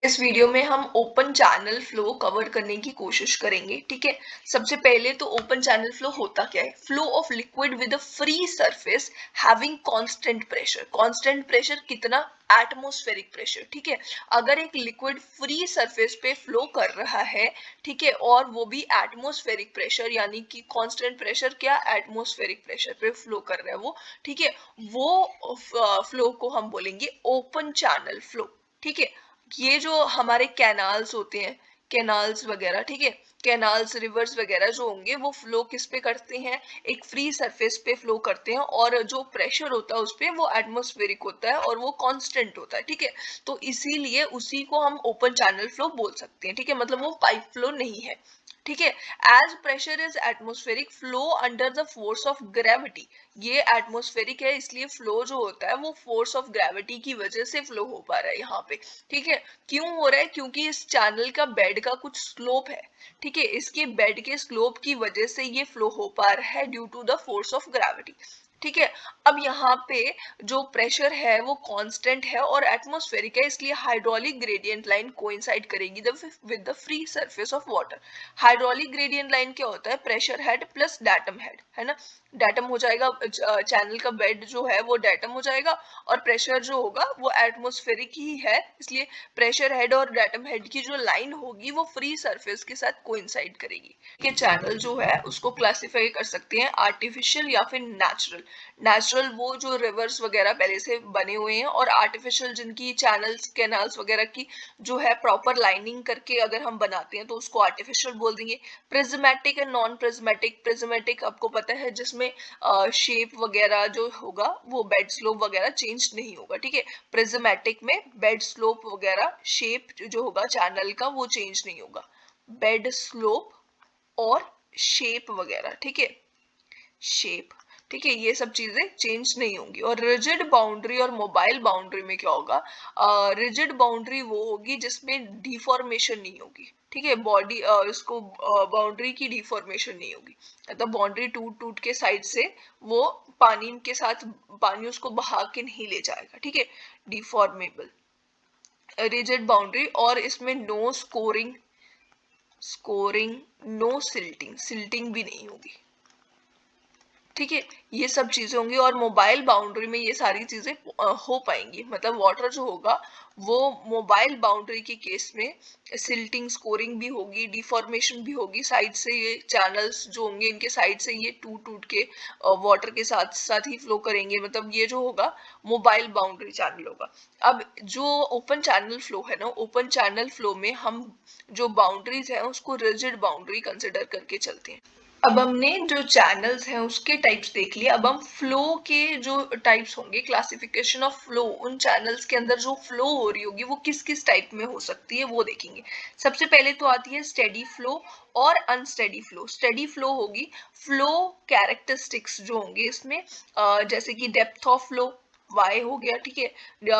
इस वीडियो में हम ओपन चैनल फ्लो कवर करने की कोशिश करेंगे। ठीक है, सबसे पहले तो ओपन चैनल फ्लो होता क्या है? Flow of liquid with a free surface having constant pressure. Constant pressure कितना? Atmospheric pressure. ठीक है, अगर एक लिक्विड फ्री सरफेस पे फ्लो कर रहा है, ठीक है, और वो भी एटमॉस्फेरिक प्रेशर यानी कि कांस्टेंट प्रेशर क्या? एटमॉस्फेरिक प्रेशर पे फ्लो कर रहा है वो। ठीक है, वो फ्लो को हम बोलेंगे ओपन चैनल फ्लो। ठीक है, ये जो हमारे कैनाल्स होते हैं, कैनाल्स वगैरह, ठीक है, कैनाल्स रिवर्स वगैरह जो होंगे वो फ्लो किस पे करते हैं? एक फ्री सरफेस पे फ्लो करते हैं, और जो प्रेशर होता है उस पे वो एटमॉस्फेरिक होता है और वो कांस्टेंट होता है। ठीक है, तो इसीलिए उसी को हम ओपन चैनल फ्लो बोल सकते हैं। ठीक है, मतलब वो पाइप फ्लो नहीं है। ठीक है, as pressure is atmospheric flow under the force of gravity. ये एटमॉस्फेरिक है, इसलिए फ्लो जो होता है वो फोर्स ऑफ ग्रेविटी की वजह से फ्लो हो पा रहा है यहाँ पे। ठीक है, क्यों हो रहा है? क्योंकि इस चैनल का बेड का कुछ स्लोप है। ठीक है, इसके बेड के स्लोप की वजह से ये फ्लो हो पा रहा है due to the force of gravity. ठीक है, अब यहाँ पे जो प्रेशर है वो कांस्टेंट है और एटमॉस्फेरिक है, इसलिए हाइड्रोलिक ग्रेडियंट लाइन कोइंसाइड करेगी with the free surface of water. Hydraulic gradient line क्या होता है? Pressure head plus datum head, है ना। डाटम हो जाएगा, चैनल का बेड जो है वो डाटम हो जाएगा, और प्रेशर जो होगा वो एटमॉस्फेरिक ही है, इसलिए प्रेशर हेड और डाटम हेड की जो लाइन होगी वो फ्री सरफेस के साथ कोइंसाइड करेगी। ये चैनल जो है उसको क्लासिफाई कर सकते हैं आर्टिफिशियल या फिर नेचुरल। नेचुरल वो जो रिवर्स वगैरह पहले से बने हुए हैं, और आर्टिफिशियल जिनकी चैनल्स कैनाल्स वगैरह की जो है प्रॉपर लाइनिंग करके अगर हम बनाते हैं तो उसको आर्टिफिशियल बोल देंगे। Prismatic and non prismatic. Prismatic आपको पता है जिसमें शेप वगैरह जो होगा वो बेड स्लोप वगैरह चेंज नहीं होगा। ठीक है, प्रिज्मेटिक में बेड स्लोप वगैरह शेप जो होगा चैनल का वो चेंज नहीं होगा। बेड स्लोप और शेप वगैरह, ठीक है, शेप, ठीक है, ये सब चीजें चेंज नहीं होंगी। और रिजिड बाउंड्री और मोबाइल बाउंड्री में क्या होगा? रिजिड बाउंड्री वो होगी जिसमें डिफॉर्मेशन नहीं होगी। ठीक है, बॉडी इसको बाउंड्री की डिफॉर्मेशन नहीं होगी, मतलब बाउंड्री टूट टूट के साइड से वो पानी के साथ पानी उसको बहा के नहीं ले जाएगा। ठीक है, डिफॉर्मेबल रिजिड बाउंड्री। और इसमें no scouring, scouring, no silting, silting भी नहीं होगी। ठीक है, ये सब चीजें होंगी, और मोबाइल बाउंड्री में ये सारी चीजें हो पाएंगी। मतलब वाटर जो होगा वो मोबाइल बाउंड्री के केस में सिल्टिंग, स्कोरिंग भी होगी, डिफॉर्मेशन भी होगी, साइड से ये चैनल्स जो होंगे इनके साइड से ये टूट टूट के वाटर के साथ साथ ही फ्लो करेंगे। मतलब ये जो होगा मोबाइल बाउंड्री चैनल होगा। अब जो ओपन चैनल फ्लो है ना, ओपन चैनल फ्लो में हम जो बाउंड्रीज है उसको रिजिड बाउंड्री कंसिडर करके चलते हैं। अब हमने जो चैनल्स हैं उसके टाइप्स देख लिए, अब हम फ्लो के जो टाइप्स होंगे, क्लासिफिकेशन ऑफ फ्लो, उन चैनल्स के अंदर जो फ्लो हो रही होगी वो किस किस टाइप में हो सकती है वो देखेंगे। सबसे पहले तो आती है स्टेडी फ्लो और अनस्टेडी फ्लो। स्टेडी फ्लो होगी, फ्लो कैरेक्टरिस्टिक्स जो होंगे इसमें जैसे कि डेप्थ ऑफ फ्लो, y हो गया, ठीक है,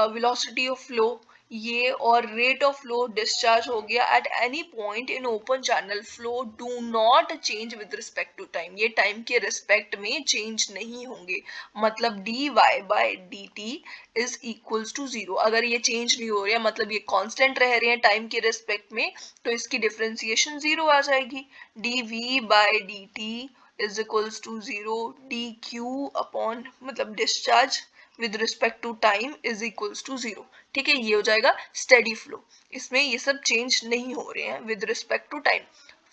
वेलोसिटी ऑफ फ्लो ये, और रेट ऑफ फ्लो, डिस्चार्ज हो गया। At any point in open channel flow do not change with respect to time, ये टाइम के रिस्पेक्ट में चेंज नहीं होंगे। मतलब dy by dt is equals to zero. अगर ये चेंज नहीं हो रहा है, मतलब ये कांस्टेंट रह रहे हैं टाइम के रिस्पेक्ट में, तो इसकी डिफरेंशिएशन जीरो आ जाएगी। dv by dt is equals to zero. dq upon मतलब discharge with respect to time is equals to zero. ठीक है, ये हो जाएगा स्टेडी फ्लो, इसमें ये सब चेंज नहीं हो रहे हैं विद रिस्पेक्ट टू टाइम।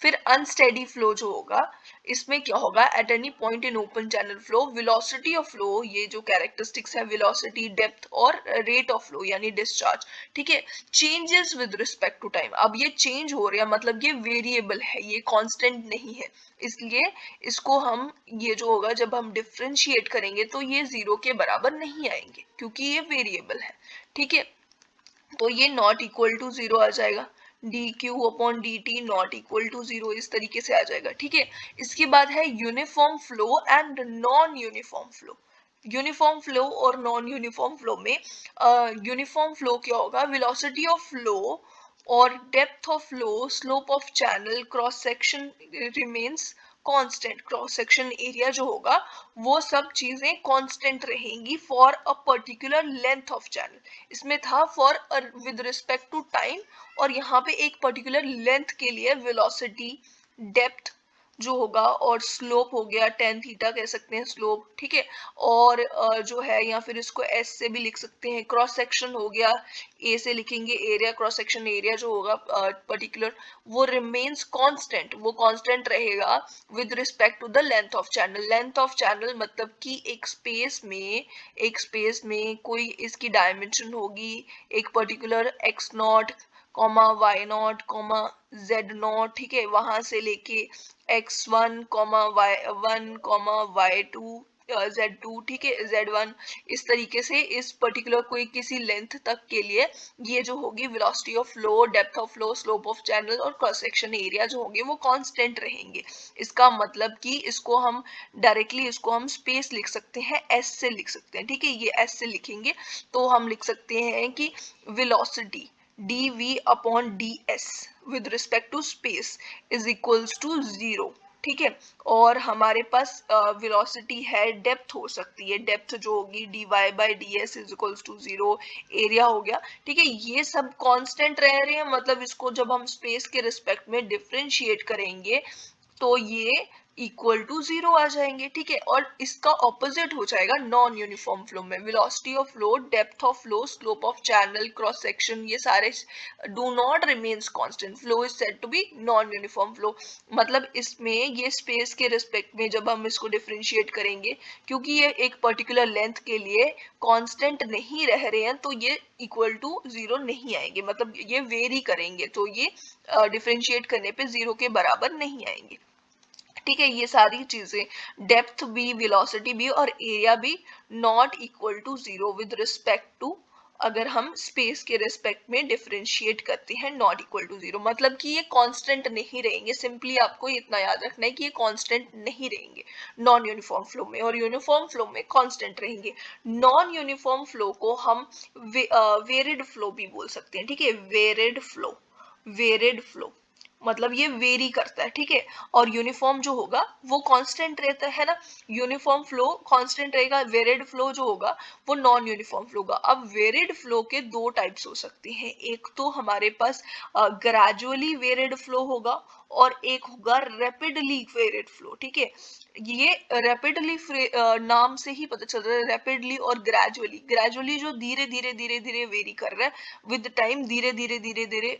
फिर अनस्टेडी फ्लो जो होगा, इसमें क्या होगा? At any point in open channel flow velocity of flow, ये जो कैरेक्टरिस्टिक्स है वेलोसिटी, डेप्थ और रेट ऑफ फ्लो यानी डिस्चार्ज, ठीक है, changes with respect to time. अब ये चेंज हो रहा है, मतलब ये वेरिएबल है, ये कांस्टेंट नहीं है, इसलिए इसको हम, ये जो होगा जब हम डिफरेंशिएट करेंगे तो ये जीरो के बराबर नहीं आएंगे क्योंकि ये वेरिएबल है। ठीक है, तो ये नॉट इक्वल टू जीरो आ जाएगा, D Q upon D T not equal to zero, इस तरीके से आ जाएगा। ठीक है, इसके बाद है uniform flow and non uniform flow. Uniform flow और नॉन यूनिफॉर्म फ्लो में यूनिफॉर्म फ्लो क्या होगा? वेलोसिटी ऑफ फ्लो और depth of flow, slope of channel, cross section remains constant, cross section area जो होगा वो सब चीजें कांस्टेंट रहेंगी for a particular length of channel. इसमें था for with respect to time, और यहाँ पे एक पर्टिकुलर लेंथ के लिए वेलोसिटी, डेप्थ जो होगा, और स्लोप हो गया, टेन थीटा कह सकते हैं स्लोप, ठीक है। और जो है, या फिर इसको एस से भी लिख सकते हैं, क्रॉस सेक्शन हो गया, ए से लिखेंगे एरिया, क्रॉस सेक्शन एरिया जो होगा पर्टिकुलर, वो रिमेन्स कांस्टेंट, वो कांस्टेंट रहेगा with respect to the length of channel. Length of channel मतलब कि एक स्पेस में कोई इसकी डायमेंशन होगी, एक particular X not comma Y not comma Z not, ठीक है, वहां से लेके x1 comma y1 comma y2 z2, ठीक है, z1, इस तरीके से इस पर्टिकुलर कोई किसी लेंथ तक के लिए ये जो होगी velocity of flow, depth of flow, slope of channel और क्रॉस सेक्शन एरिया जो होंगे वो कांस्टेंट रहेंगे। इसका मतलब कि इसको हम डायरेक्टली इसको हम स्पेस लिख सकते हैं, s से लिख सकते हैं, ठीक है। ये s से लिखेंगे तो हम लिख सकते हैं कि velocity dv upon ds with respect to space is equals to 0, ठीक है। और हमारे पास वेलोसिटी है, डेप्थ हो सकती है, डेप्थ जो होगी dy by ds is equals to 0, area हो गया, ठीक है। ये सब कांस्टेंट रह रहे हैं, मतलब इसको जब हम स्पेस के रिस्पेक्ट में डिफरेंशिएट करेंगे तो ये इक्वल टू 0 आ जाएंगे, ठीक है। और इसका ऑपोजिट हो जाएगा नॉन यूनिफॉर्म फ्लो में, velocity of flow, depth of flow, slope of channel, cross section, ये सारे do not remains constant, flow is said to be non uniform flow. मतलब इसमें ये स्पेस के रिस्पेक्ट में जब हम इसको डिफरेंशिएट करेंगे, क्योंकि ये एक पर्टिकुलर लेंथ के लिए कांस्टेंट नहीं रह रहे हैं, तो ये इक्वल टू 0 नहीं आएंगे, मतलब ये वेरी करेंगे, तो ये डिफरेंशिएट करने पे 0 के बराबर नहीं आएंगे, ठीक है। ये सारी चीजें डेप्थ भी, वेलोसिटी भी और एरिया भी not equal to 0 with respect to, अगर हम स्पेस के रिस्पेक्ट में डिफरेंशिएट करते हैं, नॉट इक्वल टू 0, मतलब कि ये कांस्टेंट नहीं रहेंगे। सिंपली आपको इतना याद रखना है कि ये कांस्टेंट नहीं रहेंगे नॉन यूनिफॉर्म फ्लो में, और यूनिफॉर्म फ्लो में कांस्टेंट रहेंगे। नॉन यूनिफॉर्म फ्लो को हम वेरिड फ्लो भी बोल सकते हैं, ठीक है। वेरिड फ्लो मतलब ये वेरी करता है, ठीक है। और यूनिफॉर्म जो होगा वो कांस्टेंट रहता है ना, यूनिफॉर्म फ्लो कांस्टेंट रहेगा, वेरिड फ्लो जो होगा वो नॉन यूनिफॉर्म फ्लो होगा। अब वेरिड फ्लो के दो टाइप्स हो सकते हैं, एक तो हमारे पास ग्रेजुअली वेरिड फ्लो होगा, और एक होगा रैपिडली वेरिड फ्लो, ठीक है। ये रैपिडली नाम से ही पता चल रहा है, रैपिडली और ग्रेजुअली जो धीरे धीरे धीरे धीरे वेरी कर रहा है विद टाइम, धीरे धीरे धीरे धीरे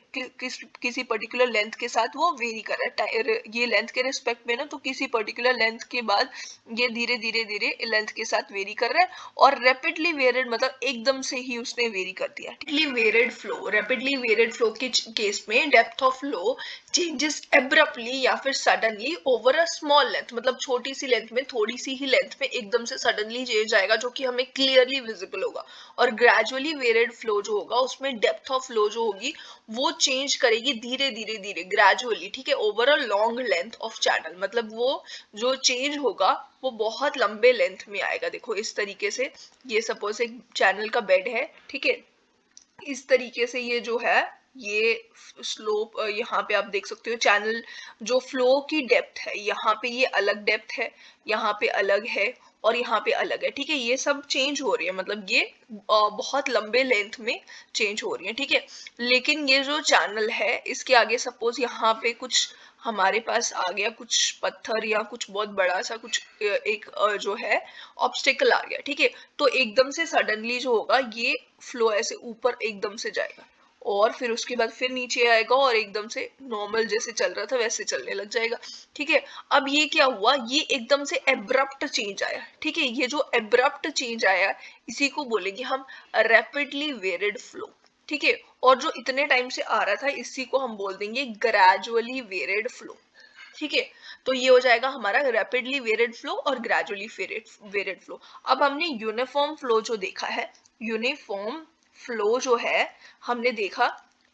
किसी पर्टिकुलर लेंथ के साथ वो वेरी कर रहा है, ये लेंथ के रिस्पेक्ट में ना, तो किसी पर्टिकुलर लेंथ के बाद ये धीरे धीरे धीरे लेंथ के साथ वेरी कर रहा है। और रैपिडली वेरिड मतलब एकदम से ही उसने वेरी कर दिया। रैपिडली वेरिड फ्लो के केस में depth of flow changes abruptly या फिर suddenly over a small length, मतलब छोटी सी लेंथ में, थोड़ी सी ही लेंथ में एकदम से सडनली चेंज आएगा जो कि हमें क्लियरली विजिबल होगा। और ग्रेजुअली वेरिड फ्लो जो होगा उसमें डेप्थ ऑफ फ्लो जो होगी वो चेंज करेगी धीरे धीरे धीरे, ग्रेजुअली, ठीक है, over a long length of channel, मतलब वो जो चेंज होगा वो बहुत लंबे लेंथ में आएगा। देखो इस तरीके से, ये सपोज एक चैनल का बेड है, ठीक है, इस तरीके से ये जो है, ये स्लोप, यहाँ पे आप देख सकते हो चैनल जो फ्लो की डेप्थ है, यहाँ पे ये अलग डेप्थ है, यहाँ पे अलग है, और यहाँ पे अलग है, ठीक है। ये सब चेंज हो रही है, मतलब ये बहुत लंबे लेंथ में चेंज हो रही है, ठीक है। लेकिन ये जो चैनल है इसके आगे सपोज यहाँ पे कुछ हमारे पास आ गया, कुछ पत्थर या कुछ बहुत बड़ा सा कुछ एक जो है ऑब्स्टेकल आ गया, ठीक है। तो एकदम से सडनली जो होगा ये फ्लो ऐसे ऊपर एकदम से जाएगा, और फिर उसके बाद फिर नीचे आएगा, और एकदम से नॉर्मल जैसे चल रहा था वैसे चलने लग जाएगा, ठीक है। अब ये क्या हुआ, ये एकदम से एब्रप्ट चेंज आया, ठीक है। ये जो एब्रप्ट चेंज आया इसी को बोलेंगे हम रैपिडली वेरिड फ्लो, ठीक है। और जो इतने टाइम से आ रहा था इसी को हम बोल देंगे ग्रेजुअली वेरिड फ्लो, ठीक है। तो ये हो जाएगा हमारा रैपिडली वेरिड फ्लो और ग्रेजुअली वेरिड फ्लो। अब हमने यूनिफॉर्म फ्लो जो देखा है, यूनिफॉर्म फ्लो जो है हमने देखा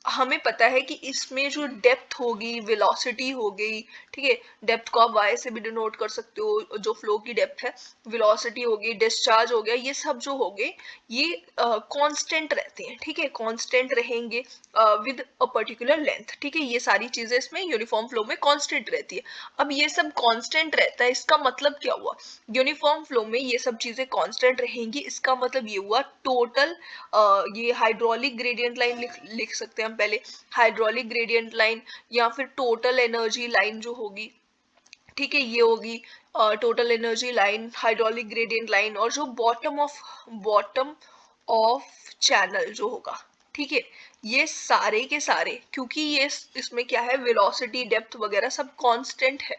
हमें पता है कि इसमें जो डेप्थ होगी, वेलोसिटी हो गई, ठीक है, डेप्थ को आप वाई से भी डिनोट कर सकते हो, जो फ्लो की डेप्थ है, वेलोसिटी होगी, डिस्चार्ज हो गया, ये सब जो हो गए ये कांस्टेंट रहते हैं, ठीक है, कांस्टेंट रहेंगे विद अ पर्टिकुलर लेंथ, ठीक है, ये सारी चीजें इसमें यूनिफॉर्म फ्लो में कांस्टेंट रहती है। अब ये सब कांस्टेंट रहता है, इसका मतलब क्या हुआ, यूनिफॉर्म फ्लो में ये सब चीजें कांस्टेंट रहेंगी, इसका मतलब ये हुआ टोटल ये हाइड्रोलिक ग्रेडियंट लाइन लिख सकते हैं हम पहले, हाइड्रोलिक ग्रेडियंट लाइन या फिर टोटल एनर्जी लाइन जो होगी, ठीक है, ये होगी total energy line, hydraulic gradient line, और जो बॉटम ऑफ चैनल जो होगा, ठीक है, ये सारे के सारे, क्योंकि ये इसमें क्या है, वेलोसिटी, डेप्थ वगैरह सब कांस्टेंट है,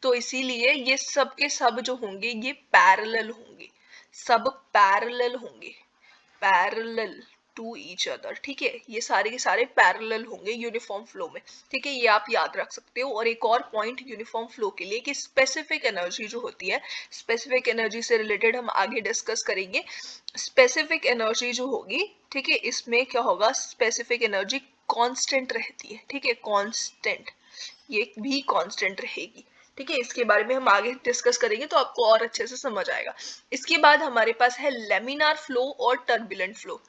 तो इसीलिए ये सब के सब जो होंगे ये पैरेलल होंगे, सब पैरेलल होंगे, पैरेलल टू ईच अदर, ठीक है, ये सारे के सारे पैरेलल होंगे यूनिफॉर्म फ्लो में, ठीक है, ये आप याद रख सकते हो। और एक और पॉइंट यूनिफॉर्म फ्लो के लिए कि स्पेसिफिक एनर्जी जो होती है, स्पेसिफिक एनर्जी से रिलेटेड हम आगे डिस्कस करेंगे, स्पेसिफिक एनर्जी जो होगी, ठीक है, इसमें क्या होगा, स्पेसिफिक एनर्जी कांस्टेंट रहती है, ठीक है, कांस्टेंट, ये भी कांस्टेंट रहेगी, ठीक है, इसके बारे में हम आगे डिस्कस करेंगे तो आपको और अच्छे से समझ आएगा। इसके बाद हमारे पास है लेमिनार फ्लो और टर्बुलेंट फ्लो।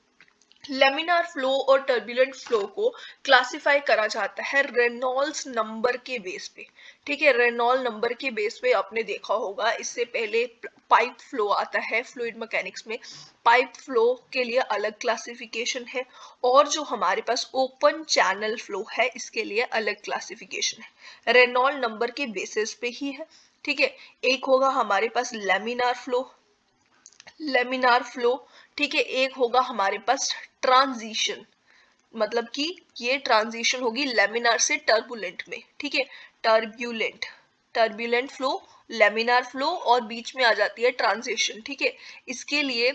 लेमिनार फ्लो और टर्बुलेंट फ्लो को क्लासिफाई करा जाता है रेनॉल्ड्स नंबर के बेस पे, ठीक है, रेनॉल्ड नंबर के बेस पे आपने देखा होगा, इससे पहले पाइप फ्लो आता है फ्लूइड मैकेनिक्स में, पाइप फ्लो के लिए अलग क्लासिफिकेशन है, और जो हमारे पास ओपन चैनल फ्लो है इसके लिए अलग क्लासिफिकेशन है, रेनॉल्ड नंबर के बेसिस पे ही है, ठीक है। एक होगा हमारे पास लेमिनार फ्लो, लेमिनार फ्लो, ठीक है, एक होगा हमारे पास ट्रांजिशन, मतलब कि ये ट्रांजिशन होगी लेमिनार से टर्बुलेंट में, ठीक है, turbulent, turbulent flow, laminar flow, और बीच में आ जाती है ट्रांजिशन, ठीक है। इसके लिए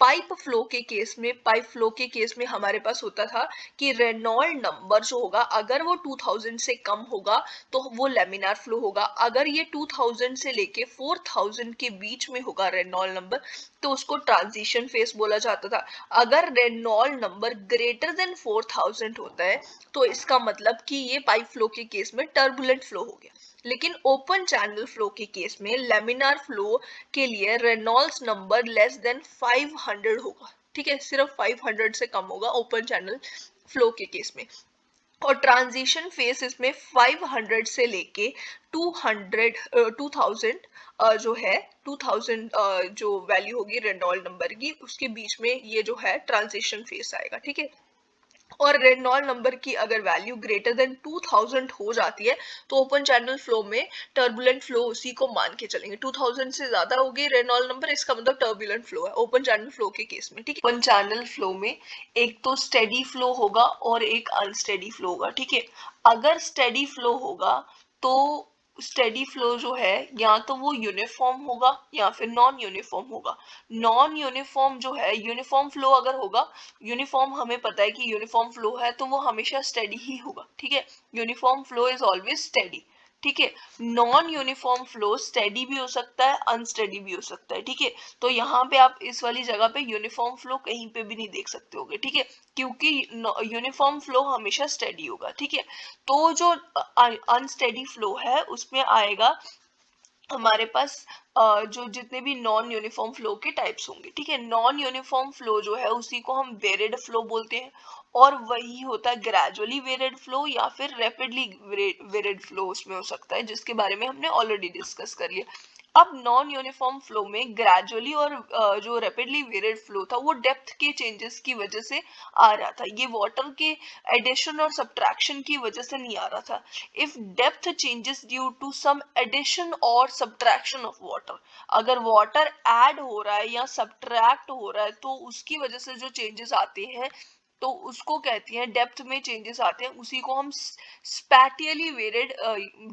पाइप फ्लो के केस में, पाइप फ्लो के केस में हमारे पास होता था कि रेनॉल्ड नंबर जो होगा अगर वो 2000 से कम होगा तो वो लेमिनार फ्लो होगा, अगर ये 2000 से लेके 4000 के बीच में होगा रेनॉल्ड नंबर तो उसको ट्रांजिशन फेस बोला जाता था, अगर रेनॉल्ड नंबर ग्रेटर देन 4000 होता है तो इसका मतलब कि ये पाइप फ्लो के केस में टर्बुलेंट फ्लो हो गया। लेकिन ओपन चैनल फ्लो के केस में, लेमिनार फ्लो के लिए रेनॉल्ड्स नंबर लेस देन 500 होगा, ठीक है, सिर्फ 500 से कम होगा ओपन चैनल फ्लो के केस में, और ट्रांजिशन फेस इसमें 500 से लेके 2000 जो है 2000 जो वैल्यू होगी रेनॉल्ड नंबर की उसके बीच में ये जो है ट्रांजिशन फेस आएगा, ठीक है। और रेनॉल्ड नंबर की अगर वैल्यू ग्रेटर देन 2000 हो जाती है तो ओपन चैनल फ्लो में टर्बुलेंट फ्लो उसी को मान के चलेंगे, 2000 से ज्यादा होगी रेनॉल्ड नंबर इसका मतलब टर्बुलेंट फ्लो है ओपन चैनल फ्लो के केस में, ठीक है। ओपन चैनल फ्लो में एक तो स्टेडी फ्लो होगा और एक अनस्टेडी फ्लो होगा, ठीक है। अगर स्टेडी फ्लो होगा तो स्टेडी फ्लो जो है या तो वो यूनिफॉर्म होगा या फिर नॉन यूनिफॉर्म होगा, नॉन यूनिफॉर्म जो है, यूनिफॉर्म फ्लो अगर होगा, यूनिफॉर्म हमें पता है कि यूनिफॉर्म फ्लो है तो वो हमेशा स्टेडी ही होगा, ठीक है, uniform flow is always steady, ठीक है। नॉन यूनिफॉर्म फ्लो स्टेडी भी हो सकता है, अनस्टेडी भी हो सकता है, ठीक है। तो यहाँ पे आप इस वाली जगह पे यूनिफॉर्म फ्लो कहीं पे भी नहीं देख सकते होगे, ठीक है, क्योंकि यूनिफॉर्म फ्लो हमेशा स्टेडी होगा, ठीक है। तो जो अनस्टेडी फ्लो है उसमें आएगा हमारे पास जो जितने भी नॉन यूनिफॉर्म फ्लो के टाइप्स होंगे, ठीक है, नॉन यूनिफॉर्म फ्लो जो है उसी को हम वेरिड फ्लो बोलते हैं, और वही होता है ग्रेजुअली वेरिड फ्लो या फिर रैपिडली वेरिड फ्लो उसमें हो सकता है, जिसके बारे में हमने ऑलरेडी डिस्कस कर लिया। अब नॉन यूनिफॉर्म फ्लो में ग्रेजुअली और जो रैपिडली वेरिड फ्लो था वो डेप्थ के चेंजेस की वजह से आ रहा था, ये वाटर के एडिशन और सब्ट्रैक्शन की वजह से नहीं आ रहा था। If depth changes due to some addition और सब्ट्रैक्शन ऑफ वाटर, अगर वाटर ऐड हो रहा है या सब्ट्रैक्ट हो रहा है तो उसकी वजह से जो चेंजेस आते हैं तो उसको कहते हैं डेप्थ में चेंजेस आते हैं, उसी को हम स्पैटियली वेरिड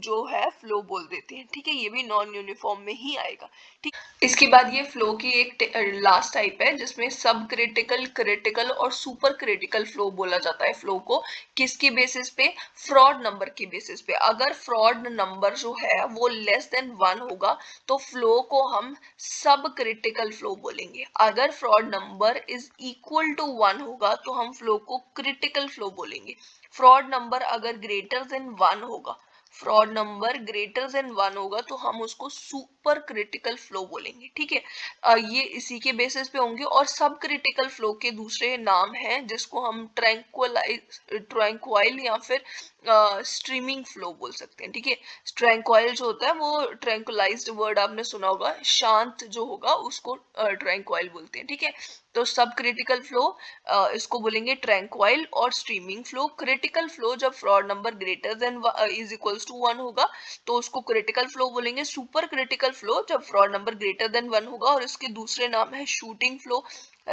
जो है फ्लो बोल देते हैं, ठीक है, ये भी नॉन यूनिफॉर्म में ही आएगा, ठीक। इसके बाद ये फ्लो की एक लास्ट टाइप है जिसमें सब क्रिटिकल, क्रिटिकल और सुपर क्रिटिकल फ्लो बोला जाता है फ्लो को, किसके बेसिस पे, फ्रॉड नंबर के बेसिस पे, अगर फ्रॉड नंबर जो है वो लेस देन 1 होगा तो फ्लो को हम सब क्रिटिकल फ्लो बोलेंगे, अगर Froude number is equal to 1 होगा तो हम यूनिफॉर्म फ्लो को क्रिटिकल फ्लो बोलेंगे। फ्रॉड नंबर अगर ग्रेटर देन 1 होगा, फ्रॉड नंबर ग्रेटर देन 1 होगा तो हम उसको सुपर क्रिटिकल फ्लो बोलेंगे। ठीक है, ये इसी के बेसिस पे होंगे। और सब क्रिटिकल फ्लो के दूसरे नाम हैं जिसको हम ट्रैंक्वाइल या फिर स्ट्रीमिंग फ्लो बोल सकते हैं। ठीक है, ट्रैंक्वाइल जो होता है वो ट्रैंकुलाइज्ड वर्ड आपने सुना होगा, शांत जो होगा उसको ट्रैंक्वाइल बोलते हैं। ठीक है, तो सब क्रिटिकल फ्लो इसको बोलेंगे ट्रैंक्वाइल, और स्ट्रीमिंग फ्लो। क्रिटिकल फ्लो जब Froude number greater than is equals to 1 होगा तो उसको क्रिटिकल फ्लो बोलेंगे। सुपर क्रिटिकल फ्लो जब फ्रॉड नंबर ग्रेटर देन 1 होगा, और इसके दूसरे नाम है शूटिंग फ्लो,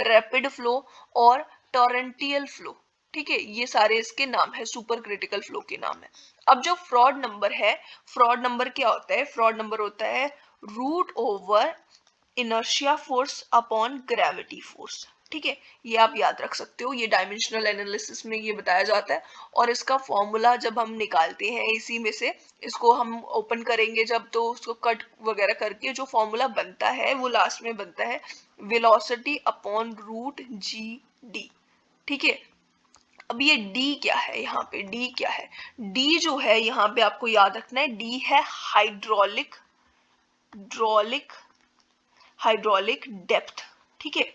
रैपिड फ्लो और टॉरेंटियल फ्लो। ठीक है, ये सारे इसके नाम है, सुपर क्रिटिकल फ्लो के नाम है। अब जो फ्रॉड नंबर है, फ्रॉड नंबर क्या होता है? फ्रॉड नंबर होता है root over inertia force upon gravity force. ठीक है, ये आप याद रख सकते हो, ये डायमेंशनल एनालिसिस में ये बताया जाता है। और इसका फॉर्मूला जब हम निकालते हैं इसी में से, इसको हम ओपन करेंगे जब तो उसको कट वगैरह करके जो फॉर्मूला बनता है वो लास्ट में बनता है velocity upon root G D. ठीक है, अब ये D क्या है? यहाँ पे D क्या है? D जो है यहाँ पे आपको याद रखना है, D है हाइड्रोलिक ड्रोलिक हाइड्रोलिक डेप्थ। ठीक है,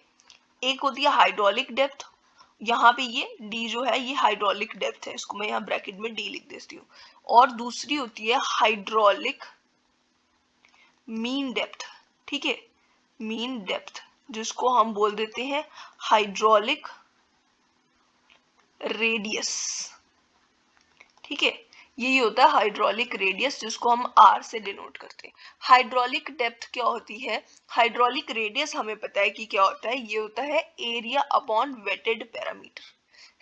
एक होती है हाइड्रोलिक डेप्थ, यहाँ पे ये D जो है ये हाइड्रोलिक डेप्थ है, इसको मैं यहाँ ब्रैकेट में D लिख देती हूँ। और दूसरी होती है हाइड्रोलिक मीन डेप्थ। ठीक है, मीन डेप्थ जिसको हम बोल देते हैं हाइड्रोलिक रेडियस। ठीक है, यही होता है हाइड्रोलिक रेडियस जिसको हम R से डिनोट करते हैं। हाइड्रोलिक डेप्थ क्या होती है? हाइड्रोलिक रेडियस हमें पता है कि क्या होता है, ये होता है एरिया अपॉन वेटेड पैरामीटर,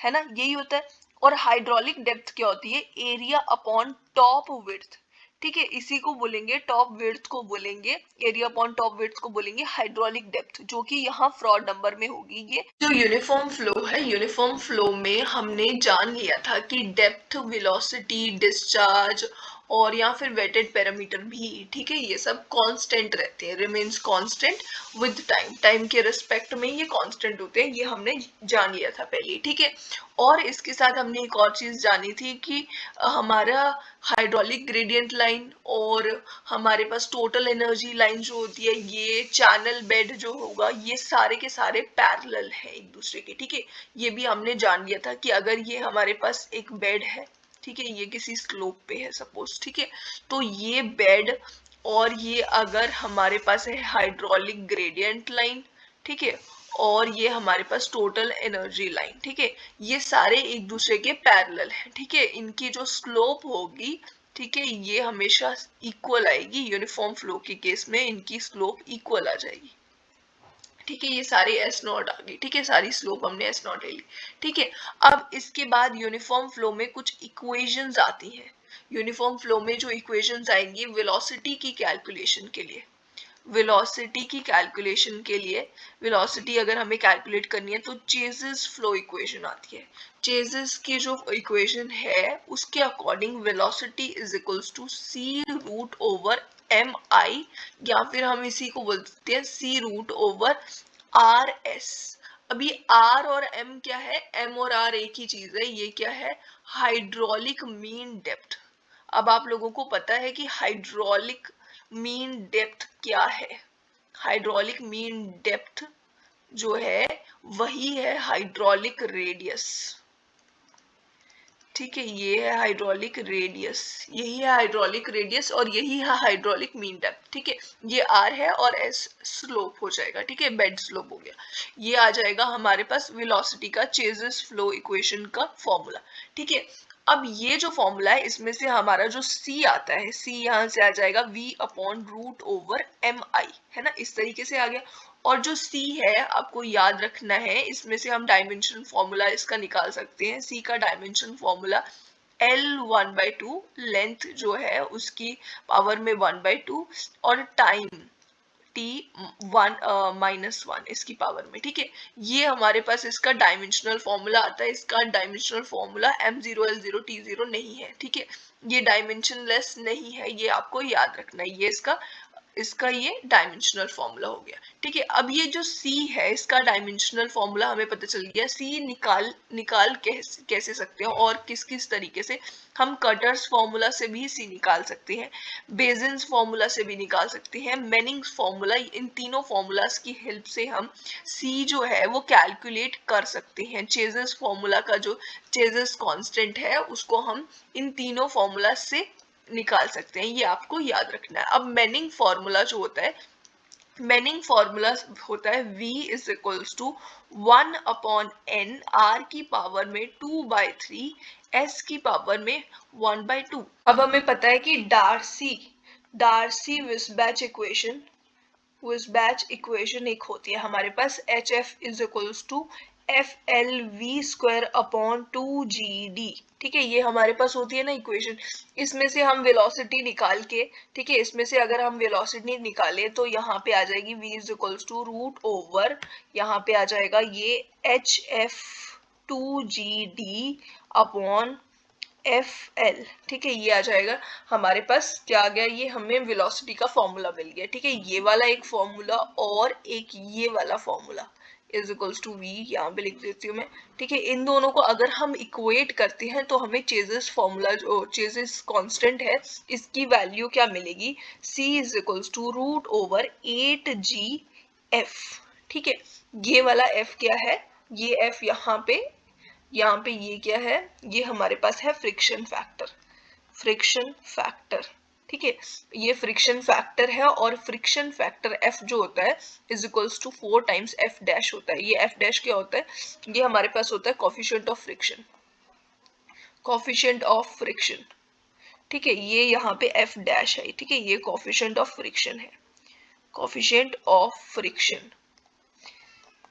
है ना, यही होता है। और हाइड्रोलिक डेप्थ क्या होती है? Area upon top width. ठीक है, इसी को बोलेंगे टॉप विड्थ को बोलेंगे, एरिया अपॉन टॉप विड्थ को बोलेंगे हाइड्रोलिक डेप्थ, जो कि यहाँ फ्रॉड नंबर में होगी। ये जो यूनिफॉर्म फ्लो है, यूनिफॉर्म फ्लो में हमने जान लिया था कि डेप्थ, वेलोसिटी, डिस्चार्ज और या फिर वेटेड पैरामीटर भी, ठीक है, ये सब कांस्टेंट रहते हैं, remains constant with time, time के रिस्पेक्ट में ये कांस्टेंट होते हैं, ये हमने जान लिया था पहले। ठीक है, और इसके साथ हमने एक और चीज जानी थी कि हमारा हाइड्रोलिक ग्रेडियंट लाइन और हमारे पास टोटल एनर्जी लाइन जो होती है, ये चैनल बेड जो होगा, ये सारे के सारे पैरेलल है एक दूसरे के। ठीक है, ये भी हमने जान लिया था कि अगर ये हमारे पास एक बेड है, ठीक है, ये किसी स्लोप पे है सपोज, ठीक है, तो ये बेड और ये अगर हमारे पास है हाइड्रोलिक ग्रेडियंट लाइन, ठीक है, और ये हमारे पास टोटल एनर्जी लाइन, ठीक है, ये सारे एक दूसरे के पैरेलल हैं। ठीक है, इनकी जो स्लोप होगी, ठीक है, ये हमेशा इक्वल आएगी। यूनिफॉर्म फ्लो के केस में इनकी स्लोप इक्वल आ जाएगी। ठीक है, ये सारे एस नॉट आ गई। ठीक है, सारी स्लोप हमने एस नॉट ले ली। ठीक है, अब इसके बाद यूनिफॉर्म फ्लो में कुछ इक्वेशंस आती हैं। यूनिफॉर्म फ्लो में जो इक्वेशंस आएंगी वेलोसिटी की कैलकुलेशन के लिए, वेलोसिटी की कैलकुलेशन के लिए, वेलोसिटी अगर हमें कैलकुलेट करनी है तो चेजिस फ्लो इक्वेशन आती है। चेजिस की जो इक्वेशन है उसके according velocity is equals to C root over M I, या फिर हम इसी को बोलते हैं C root over R S. अभी आर और एम क्या है? एम और आर एक ही चीज है। ये क्या है? Hydraulic mean depth. अब आप लोगों को पता है कि हाइड्रोलिक मीन डेप्थ क्या है? हाइड्रोलिक मीन डेप्थ जो है वही है हाइड्रोलिक रेडियस। ठीक है, ये है हाइड्रोलिक रेडियस, यही है हाइड्रोलिक रेडियस और यही है हाइड्रोलिक मीन डेप्थ। ठीक है, ये आर है और एस स्लोप हो जाएगा। ठीक है, बेड स्लोप हो गया। ये आ जाएगा हमारे पास वेलोसिटी का चेजिस फ्लो इक्वेशन का फॉर्मूला। ठीक है, अब ये जो फॉर्मूला है इसमें से हमारा जो C आता है, C यहाँ से आ जाएगा V upon root over M I, है ना, इस तरीके से आ गया। और जो C है आपको याद रखना है, इसमें से हम डायमेंशन फॉर्मूला इसका निकाल सकते हैं। C का डायमेंशन फॉर्मूला L1/2, लेंथ जो है उसकी पावर में 1/2 और टाइम T 1 - 1 इसकी पावर में। ठीक है, ये हमारे पास इसका डायमेंशनल फॉर्मूला आता है। इसका dimensional formula M0 L0 T0 नहीं है। ठीक है, ये डायमेंशनलेस नहीं है, ये आपको याद रखना है। ये इसका इसका ये डायमेंशनल फॉर्मूला हो गया। ठीक है, अब ये जो सी है इसका डायमेंशनल फॉर्मूला हमें पता चल गया। सी निकाल कैसे सकते हैं और किस किस तरीके से, हम कटर्स फॉर्मूला से भी सी निकाल सकते हैं, बेजिन्स फॉर्मूला से भी निकाल सकते हैं, मेनिंग्स फॉर्मूला, इन तीनों फॉर्मूलाज की हेल्प से हम सी जो है वो कैलकुलेट कर सकते हैं। चेजर्स फॉर्मूला का जो चेजर्स कांस्टेंट है उसको हम इन तीनों फॉर्मूला से निकाल सकते हैं, ये आपको याद रखना है। अब मेनिंग फॉर्मूला जो होता है, मेनिंग फॉर्मूला होता है v is equals to 1/n r की पावर में 2/3 s की पावर में 1/2। अब हमें पता है कि डार्सी विस्बैच इक्वेशन एक होती है हमारे पास, HF is equals to FLV² / 2GD। ठीक है, ये हमारे पास होती है ना इक्वेशन। इसमें से हम वेलोसिटी निकाल के, ठीक है, इसमें से अगर हम वेलोसिटी निकालें तो यहाँ पे आ जाएगी v is equals to root over, यहाँ पे आ जाएगा ये HF2GD अपॉन FL। ठीक है, ये आ जाएगा हमारे पास, क्या आ गया, ये हमें वेलोसिटी का फॉर्मूला मिल गया। ठीक है, ये वाला एक फॉर्मूला और एक ये वाला formula is equals to v, यहाँ पे लिख देती हूँ मैं। ठीक है, इन दोनों को अगर हम इक्वेट करते हैं तो हमें चेजर्स फॉर्मूला जो चेजर्स कांस्टेंट है इसकी वैल्यू क्या मिलेगी, c is equals to root over 8gf। ठीक है, ये वाला f क्या है, ये f यहाँ पे ये क्या है, ये हमारे पास है फ्रिक्शन फैक्टर। ठीक है, ये फ्रिक्शन फैक्टर है और फ्रिक्शन फैक्टर F जो होता है is equals to 4 times F dash होता है। ये F डैश क्या होता है, ये हमारे पास होता है कोफिशिएंट ऑफ फ्रिक्शन। ठीक है, ये यहाँ पे F डैश है। ठीक है, ये कोफिशिएंट ऑफ फ्रिक्शन।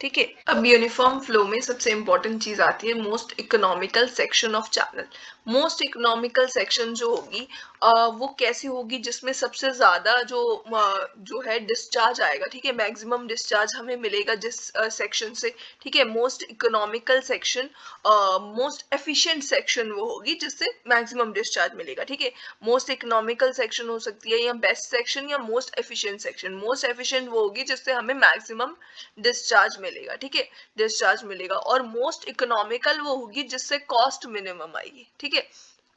ठीक है, अब यूनिफॉर्म फ्लो में सबसे इंपॉर्टेंट चीज आती है most economical section of channel. Most economical section जो होगी वो कैसी होगी, जिसमें सबसे ज्यादा जो है डिस्चार्ज आएगा। ठीक है, मैक्सिमम डिस्चार्ज हमें मिलेगा जिस सेक्शन से। ठीक है, most economical section, most efficient section वो होगी जिससे मैक्सिमम डिस्चार्ज मिलेगा। ठीक है, मोस्ट इकोनॉमिकल सेक्शन हो सकती है या बेस्ट सेक्शन या most efficient section. Most efficient वो होगी जिससे हमें मैक्सिमम डिस्चार्ज मिलेगा। ठीक है, डिस्चार्ज मिलेगा। और मोस्ट इकोनॉमिकल वो होगी जिससे कॉस्ट मिनिमम आएगी। ठीक है,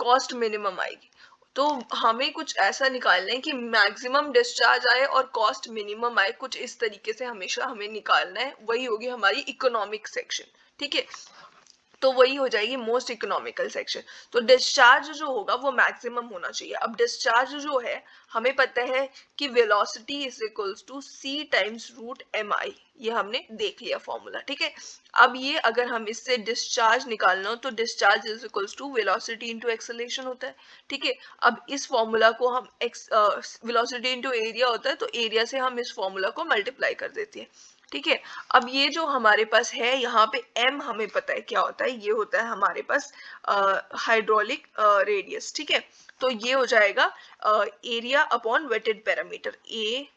कॉस्ट मिनिमम आएगी। तो हमें कुछ ऐसा निकालना है कि मैक्सिमम डिस्चार्ज आए और कॉस्ट मिनिमम आए, कुछ इस तरीके से हमेशा हमें निकालना है, वही होगी हमारी इकोनॉमिक सेक्शन। ठीक है, तो वही हो जाएगी मोस्ट इकोनॉमिकल सेक्शन। तो डिस्चार्ज जो होगा वो मैक्सिमम होना चाहिए। अब डिस्चार्ज जो है हमें पता है कि velocity is equals to c times root mi, ये हमने देख लिया फॉर्मूला। ठीक है, अब ये अगर हम इससे डिस्चार्ज निकालना हो तो discharge is equals to velocity into acceleration होता है। ठीक है, अब इस फॉर्मूला को हम वेलोसिटी इनटू एरिया होता है तो एरिया से हम इस फॉर्मूला को मल्टीप्लाई कर देते हैं। ठीक है, अब ये जो हमारे पास है यहाँ पे m हमें पता है क्या होता है, ये होता है हमारे पास हाइड्रोलिक रेडियस। ठीक है, तो ये हो जाएगा area upon wetted parameter A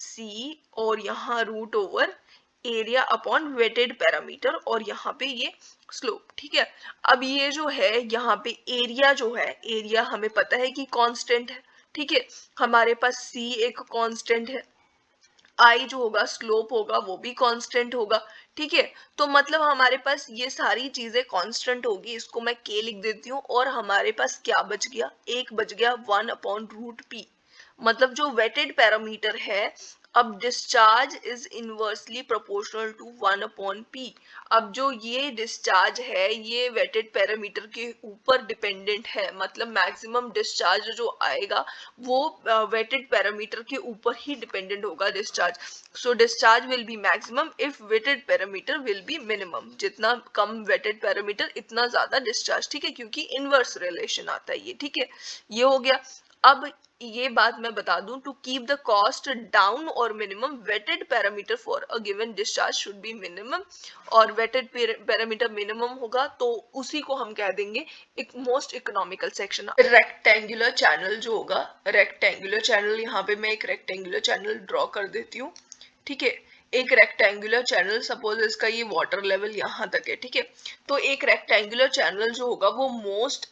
C, और यहाँ root over area upon wetted parameter, और यहाँ पे ये स्लोप। ठीक है, अब ये जो है यहाँ पे एरिया जो है, एरिया हमें पता है कि कांस्टेंट है। ठीक है, हमारे पास c एक कांस्टेंट है, आई जो होगा स्लोप होगा वो भी कांस्टेंट होगा। ठीक है, तो मतलब हमारे पास ये सारी चीजें कांस्टेंट होगी, इसको मैं के लिख देती हूँ। और हमारे पास क्या बच गया, एक बच गया 1/√p, मतलब जो वेटेड पैरामीटर है। अब discharge is inversely proportional to 1/p। अब जो ये डिस्चार्ज है ये वेटेड पैरामीटर के ऊपर डिपेंडेंट है, मतलब मैक्सिमम डिस्चार्ज जो आएगा वो वेटेड पैरामीटर के ऊपर ही डिपेंडेंट होगा discharge. So discharge will be maximum if wetted parameter will be minimum, जितना कम वेटेड पैरामीटर इतना ज्यादा डिस्चार्ज। ठीक है, क्योंकि इनवर्स रिलेशन आता है ये। ठीक है, ये हो गया। अब ये बात मैं बता दूं, to keep the cost down और minimum wetted parameter for a given discharge should be minimum, और वेटेड पैरामीटर मिनिमम होगा तो उसी को हम कह देंगे एक most economical section. Rectangular channel जो होगा, रेक्टेंगुलर चैनल, यहाँ पे मैं एक रेक्टेंगुलर चैनल ड्रॉ कर देती हूँ। ठीक है, एक रेक्टेंगुलर चैनल, सपोज इसका ये वाटर लेवल यहाँ तक है। ठीक है, तो एक रेक्टेंगुलर चैनल जो होगा वो मोस्ट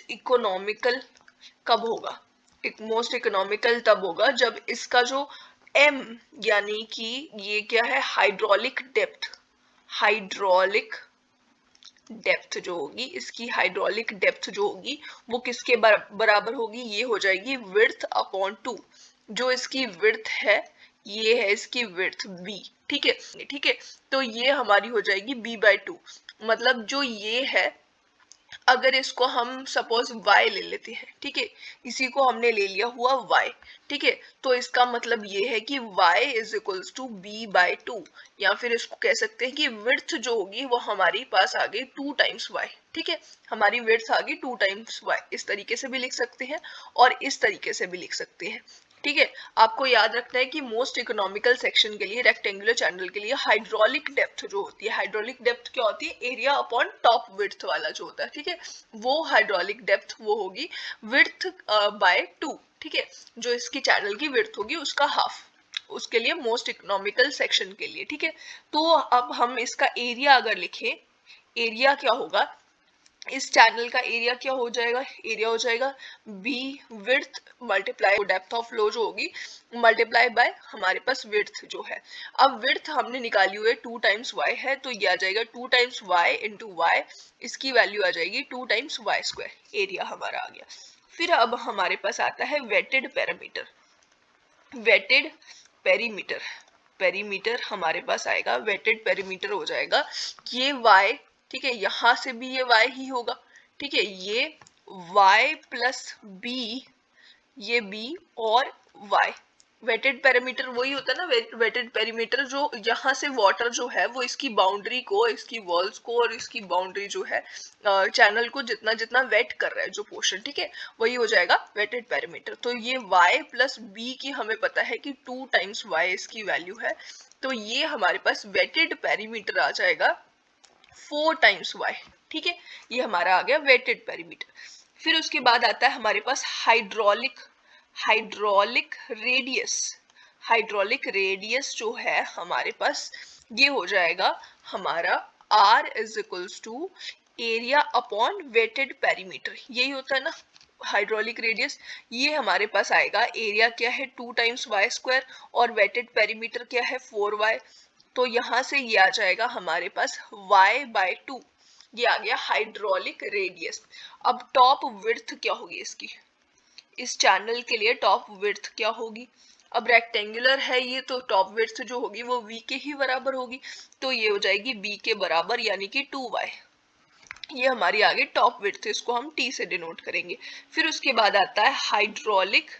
इकोनॉमिकल कब होगा, मोस्ट इकोनॉमिकल तब होगा जब इसका जो m, यानी कि ये क्या है, हाइड्रोलिक डेप्थ, हाइड्रोलिक डेप्थ जो होगी, इसकी हाइड्रोलिक डेप्थ जो होगी वो किसके बराबर होगी, ये हो जाएगी विड्थ अपॉन 2। जो इसकी विड्थ है, ये है इसकी विड्थ b, ठीक है, ठीक है। तो ये हमारी हो जाएगी b/2। मतलब जो ये है, अगर इसको हम सपोज y ले लेते हैं, ठीक है, इसी को हमने ले लिया हुआ y, ठीक है, तो इसका मतलब ये है कि y is equals to b/2, या फिर इसको कह सकते हैं कि विड्थ जो होगी वो हमारी पास आ गई 2 टाइम्स y, ठीक है, हमारी विड्थ आ गई 2 टाइम्स y। इस तरीके से भी लिख सकते हैं और इस तरीके से भी लिख सकते हैं, ठीक है। आपको याद रखना है कि मोस्ट इकोनॉमिकल सेक्शन के लिए, रेक्टेंगुलर चैनल के लिए हाइड्रोलिक डेप्थ जो होती है, हाइड्रोलिक डेप्थ क्या होती है, एरिया अपॉन टॉप विड्थ वाला जो होता है, ठीक है, वो हाइड्रोलिक डेप्थ वो होगी विड्थ बाय 2, ठीक है, जो इसकी चैनल की विड्थ होगी उसका हाफ, उसके लिए मोस्ट इकोनॉमिकल सेक्शन के लिए, ठीक है। तो अब हम इसका एरिया अगर लिखें, एरिया क्या होगा, इस चैनल का एरिया क्या हो जाएगा, एरिया हो जाएगा b width multiply depth of flow जो होगी मल्टीप्लाई बाय हमारे पास विड्थ जो है। अब विड्थ हमने निकाली हुई है 2 टाइम्स y है, तो ये आ जाएगा 2 टाइम्स y इंटू वाई, इसकी वैल्यू आ जाएगी 2 टाइम्स वाई स्क्वायर, एरिया हमारा आ गया। फिर अब हमारे पास आता है wetted parameter, wetted perimeter, perimeter हमारे पास आएगा, वेटेड पेरीमीटर हो जाएगा ये y, ठीक है, यहां से भी ये y ही होगा, ठीक है, ये y प्लस b, ये b और y। वेटेड पैरामीटर वही होता है ना, वेटेड पैरामीटर जो यहाँ से वाटर जो है वो इसकी बाउंड्री को, इसकी वॉल्स को और इसकी बाउंड्री जो है चैनल को जितना जितना वेट कर रहा है जो पोर्शन, ठीक है, वही हो जाएगा वेटेड पैरामीटर। तो ये y प्लस b की हमें पता है कि 2 टाइम्स y इसकी वैल्यू है, तो ये हमारे पास वेटेड पैरामीटर आ जाएगा 4 टाइम्स y, ठीक है, ये हमारा आ गया वेटेड पैरामीटर। फिर उसके बाद आता है हमारे पास hydraulic, hydraulic radius, hydraulic radius जो है हमारे पास ये हो जाएगा हमारा r is equals to area upon wetted perimeter, यही होता है ना हाइड्रोलिक रेडियस। ये हमारे पास आएगा, एरिया क्या है 2 टाइम्स वाई स्क्वायर और वेटेड पेरीमीटर क्या है 4y, तो यहां से ये आ जाएगा हमारे पास y/2, ये आ गया हाइड्रोलिक रेडियस। अब टॉप विड्थ क्या होगी इसकी, इस चैनल के लिए टॉप विड्थ क्या होगी, अब रेक्टेंगुलर है ये तो टॉप विड्थ जो होगी वो v के ही बराबर होगी, तो ये हो जाएगी b के बराबर यानी कि 2y, ये हमारी आगे टॉप विड्थ, इसको हम t से डिनोट करेंगे। फिर उसके बाद आता है हाइड्रोलिक,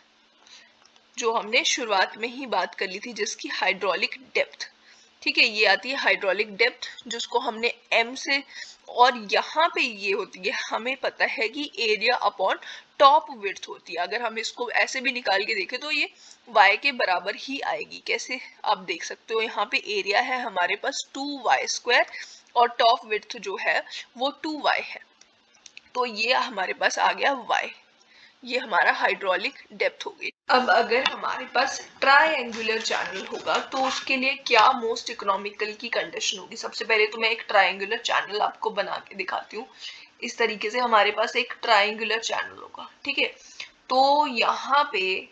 जो हमने शुरुआत में ही बात कर ली थी जिसकी हाइड्रोलिक डेप्थ, ठीक है, ये आती है हाइड्रोलिक डेप्थ जिसको हमने m से, और यहाँ पे ये होती है, हमें पता है कि एरिया अपॉन टॉप विड्थ होती है। अगर हम इसको ऐसे भी निकाल के देखें तो ये y के बराबर ही आएगी। कैसे, आप देख सकते हो यहाँ पे एरिया है हमारे पास 2y² और टॉप विड्थ जो है वो 2y है, तो ये हमारे पास आ गया y, ये हमारा हाइड्रोलिक डेप्थ हो गई। अब अगर हमारे पास ट्रायंगुलर चैनल होगा तो उसके लिए क्या मोस्ट इकोनॉमिकल की कंडीशन होगी। सबसे पहले तो मैं एक ट्रायंगुलर चैनल आपको बना के दिखाती हूँ। इस तरीके से हमारे पास एक ट्रायंगुलर चैनल होगा, ठीक है, तो यहाँ पे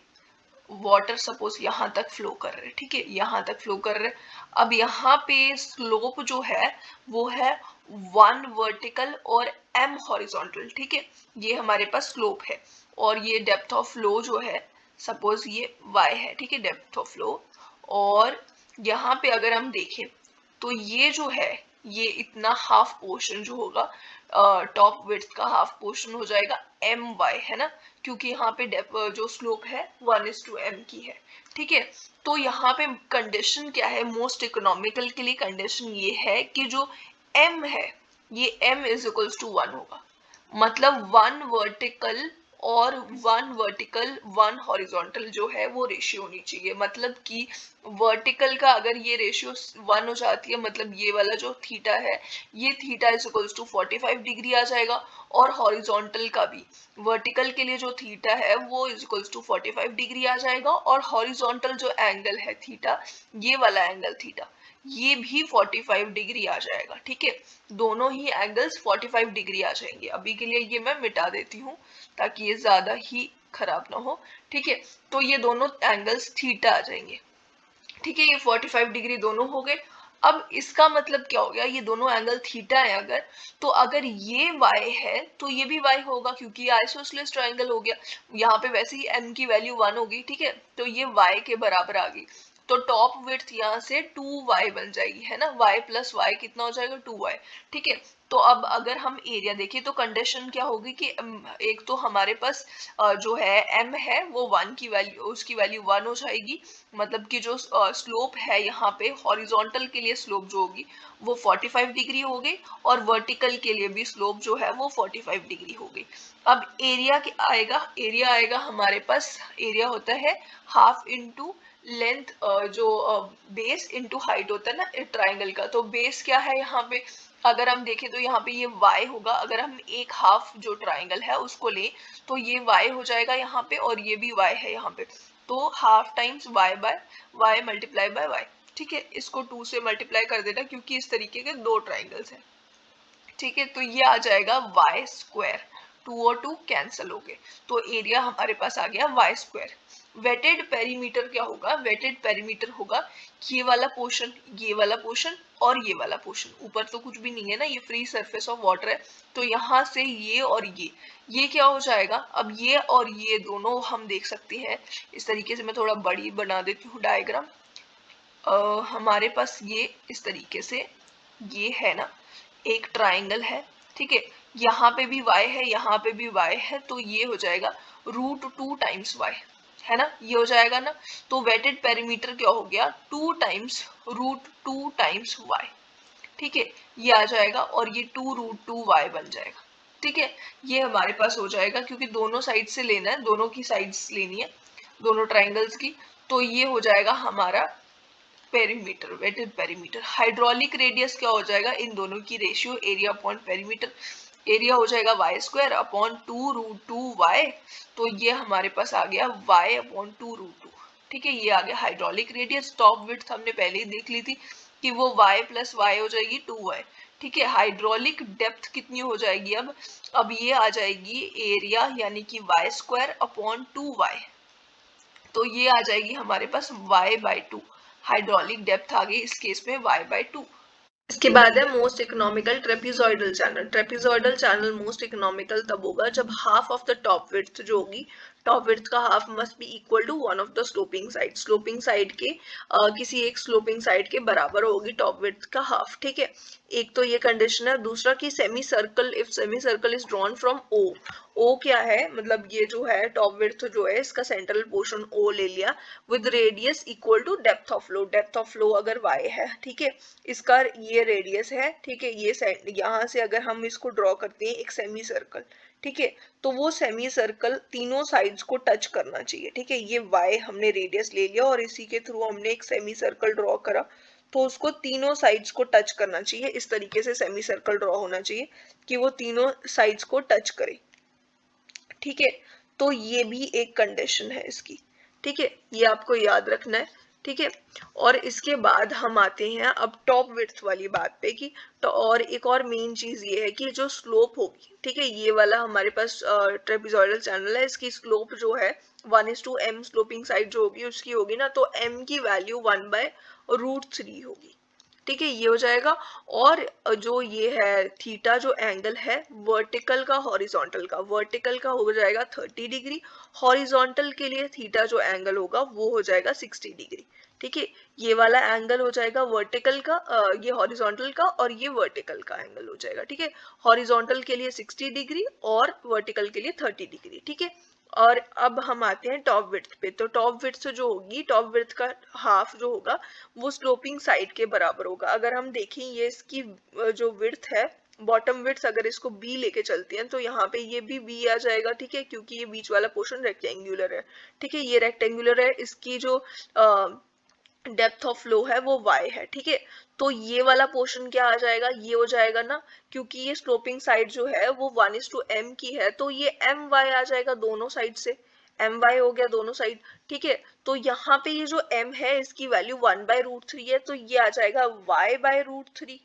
वाटर सपोज यहाँ तक फ्लो कर रहे हैं, ठीक है, यहाँ तक फ्लो कर रहे हैं। अब यहाँ पे स्लोप जो है वो है 1 वर्टिकल और m हॉरिजॉन्टल, ठीक है, ये हमारे पास स्लोप है, और ये डेप्थ ऑफ फ्लो जो है सपोज ये y है, ठीक है, डेप्थ ऑफ फ्लो। और यहाँ पे अगर हम देखें तो ये जो है ये इतना हाफ पोर्शन जो होगा टॉप विड्थ का हाफ पोर्शन हो जाएगा my, है ना, क्योंकि यहाँ पे जो स्लोप है 1:m की है, ठीक है। तो यहाँ पे कंडीशन क्या है मोस्ट इकोनॉमिकल के लिए, कंडीशन ये है कि जो m है ये m इज इक्वल्स टू 1 होगा, मतलब 1 वर्टिकल और 1 वर्टिकल 1 हॉरिजॉन्टल जो है वो रेशियो होनी चाहिए। मतलब कि वर्टिकल का अगर ये रेशियो 1 हो जाती है, मतलब ये वाला जो थीटा है ये theta is equals to 45 degree आ जाएगा, और हॉरिजॉन्टल का भी वर्टिकल के लिए जो थीटा है वो इज इक्वल्स टू 45 डिग्री आ जाएगा, और हॉरिजॉन्टल जो एंगल है थीटा, ये वाला एंगल थीटा, ये भी 45 डिग्री आ जाएगा, ठीक है, दोनों ही एंगल्स 45 डिग्री आ जाएंगे। अभी के लिए ये मैं मिटा देती हूँ ताकि ये ज्यादा ही खराब ना हो, ठीक है। तो ये दोनों एंगल्स थीटा आ जाएंगे, ठीक है। ये 45 डिग्री दोनों हो गए। अब इसका मतलब क्या हो गया, ये दोनों एंगल थीटा है अगर, तो अगर ये y है तो ये भी y होगा, क्योंकि ये आइसोसेलेस ट्रायंगल हो गया। यहाँ पे वैसे ही m की वैल्यू 1 होगी, ठीक है, तो ये y के बराबर आ गई। तो टॉप विड्थ यहाँ से 2y बन जाएगी, है ना, y प्लस y कितना हो जाएगा, 2y, ठीक है। तो अब अगर हम एरिया देखें तो कंडीशन क्या होगी कि एक तो हमारे पास जो है m है वो 1 की वैल्यू, उसकी वैल्यू 1 हो जाएगी, मतलब कि जो स्लोप है यहाँ पे हॉरिजॉन्टल के लिए स्लोप जो होगी वो 45 डिग्री हो गई, और वर्टिकल के लिए भी स्लोप जो है वो 45 डिग्री हो गई। अब एरिया आएगा, एरिया आएगा हमारे पास, एरिया होता है हाफ इंटू लेंथ, जो बेस इंटू हाइट होता है ना ट्राइंगल का। तो बेस क्या है यहाँ पे, अगर हम देखें तो यहाँ पे ये y होगा, अगर हम एक हाफ जो ट्राइंगल है उसको लें तो ये y हो जाएगा यहाँ पे, और ये भी y है यहाँ पे, तो half times y by y multiply by y, ठीक है। इसको 2 से मल्टीप्लाई कर देना क्योंकि इस तरीके के दो ट्राइंगल्स हैं, ठीक है। तो ये आ जाएगा y स्क्वायर, 2 और 2 कैंसिल हो गए, तो एरिया हमारे पास आ गया y स्क्वायर। वेटेड पेरीमीटर क्या होगा, वेटेड पेरीमीटर होगा ये वाला पोर्शन, ये वाला पोर्शन और ये वाला पोर्शन, ऊपर तो कुछ भी नहीं है ना, ये फ्री सरफेस ऑफ वाटर है, तो यहाँ से ये और ये क्या हो जाएगा। अब ये और ये दोनों हम देख सकते हैं इस तरीके से, मैं थोड़ा बड़ी बना देती हूँ डायग्राम। हमारे पास ये इस तरीके से ये है ना, एक ट्राइंगल है, ठीक है, यहाँ पे भी y है, यहाँ पे भी y है, तो ये हो जाएगा √2 टाइम्स y, है ना, ये हो जाएगा ना। तो वेटेड पेरीमीटर क्या हो गया, 2 टाइम्स √2 टाइम्स y, ठीक है, ये आ जाएगा, और ये 2√2y बन जाएगा, ठीक है। ये हमारे पास हो जाएगा, क्योंकि दोनों साइड से लेना है, दोनों की साइड्स लेनी है दोनों ट्राइंगल्स की, तो ये हो जाएगा हमारा perimeter, wetted perimeter. Hydraulic radius क्या हो जाएगा, इन दोनों की ratio area upon perimeter, area हो जाएगा y स्क्वायर अपॉन 2√2y, तो ये हमारे पास आ गया y अपॉन 2√2, ठीक है। ये आ गया हाइड्रोलिक रेडियस। टॉप विड्थ हमने पहले ही देख ली थी कि वो y प्लस y हो जाएगी 2y, ठीक है। हाइड्रोलिक डेप्थ कितनी हो जाएगी, अब ये आ जाएगी एरिया यानी कि y स्क्वायर अपॉन 2y, तो ये आ जाएगी हमारे पास y/2, हाइड्रोलिक डेप्थ आ गई इस केस में y/2। इसके बाद है most economical trapezoidal channel. Trapezoidal channel most economical तब होगा जब half of the top width जो होगी, टॉप विड्थ का half must be equal to one of the sloping side, sloping side के किसी एक स्लोपिंग साइड के बराबर होगी टॉप विड्थ का हाफ, ठीक है। एक तो ये कंडीशन है। दूसरा कि semi circle, if semi circle is drawn from O क्या है, मतलब ये जो है टॉप विड्थ जो है इसका सेंट्रल पोर्शन ओ ले लिया, with radius equal to depth of flow, depth of flow अगर y है, ठीक है, इसका ये रेडियस है, ठीक है। ये यहाँ से अगर हम इसको ड्रॉ करते हैं एक सेमी सर्कल, ठीक है, तो वो सेमी सर्कल तीनों साइड्स को टच करना चाहिए, ठीक है। ये y हमने रेडियस ले लिया और इसी के थ्रू हमने एक सेमी सर्कल ड्रॉ करा, तो उसको तीनों साइड्स को टच करना चाहिए, इस तरीके से सेमी सर्कल ड्रॉ होना चाहिए कि वो तीनों साइड्स को टच करे, ठीक है। तो ये भी एक कंडीशन है इसकी, ठीक है, ये आपको याद रखना है, ठीक है। और इसके बाद हम आते हैं अब टॉप विड्थ वाली बात पे कि तो और एक और मेन चीज ये है कि जो स्लोप होगी, ठीक है, ये वाला हमारे पास ट्रेपेजॉइडल चैनल है, इसकी स्लोप जो है 1:m स्लोपिंग साइड जो होगी उसकी होगी ना, तो m की वैल्यू 1/√3 होगी, ठीक है, ये हो जाएगा। और जो ये है थीटा जो एंगल है वर्टिकल का हॉरिजॉन्टल का, वर्टिकल का हो जाएगा 30 डिग्री, हॉरिजॉन्टल के लिए थीटा जो एंगल होगा वो हो जाएगा 60 डिग्री, ठीक है। ये वाला एंगल हो जाएगा वर्टिकल का, ये हॉरिजॉन्टल का, और ये वर्टिकल का एंगल हो जाएगा, ठीक है। हॉरिजॉन्टल के लिए 60 डिग्री और वर्टिकल के लिए 30 डिग्री, ठीक है। और अब हम आते हैं टॉप विड्थ पे। तो टॉप विड्थ जो होगी, टॉप विड्थ का हाफ जो होगा वो स्लोपिंग साइड के बराबर होगा। अगर हम देखें ये इसकी जो विड्थ है, बॉटम विड्थ अगर इसको b लेके चलते हैं तो यहाँ पे ये भी b आ जाएगा, ठीक है, क्योंकि ये बीच वाला पोर्शन रेक्टेंगुलर है, ठीक है, ये रेक्टेंगुलर है, इसकी जो डेप्थ ऑफ फ्लो है वो y है, ठीक है। तो ये वाला पोर्शन क्या आ जाएगा, ये हो जाएगा ना, क्योंकि ये स्लोपिंग साइड जो है वो 1:m की है, तो ये my आ जाएगा दोनों साइड से, my हो गया दोनों साइड, ठीक है। तो यहाँ पे ये जो m है इसकी वैल्यू 1/√3 है, तो ये आ जाएगा y/√3,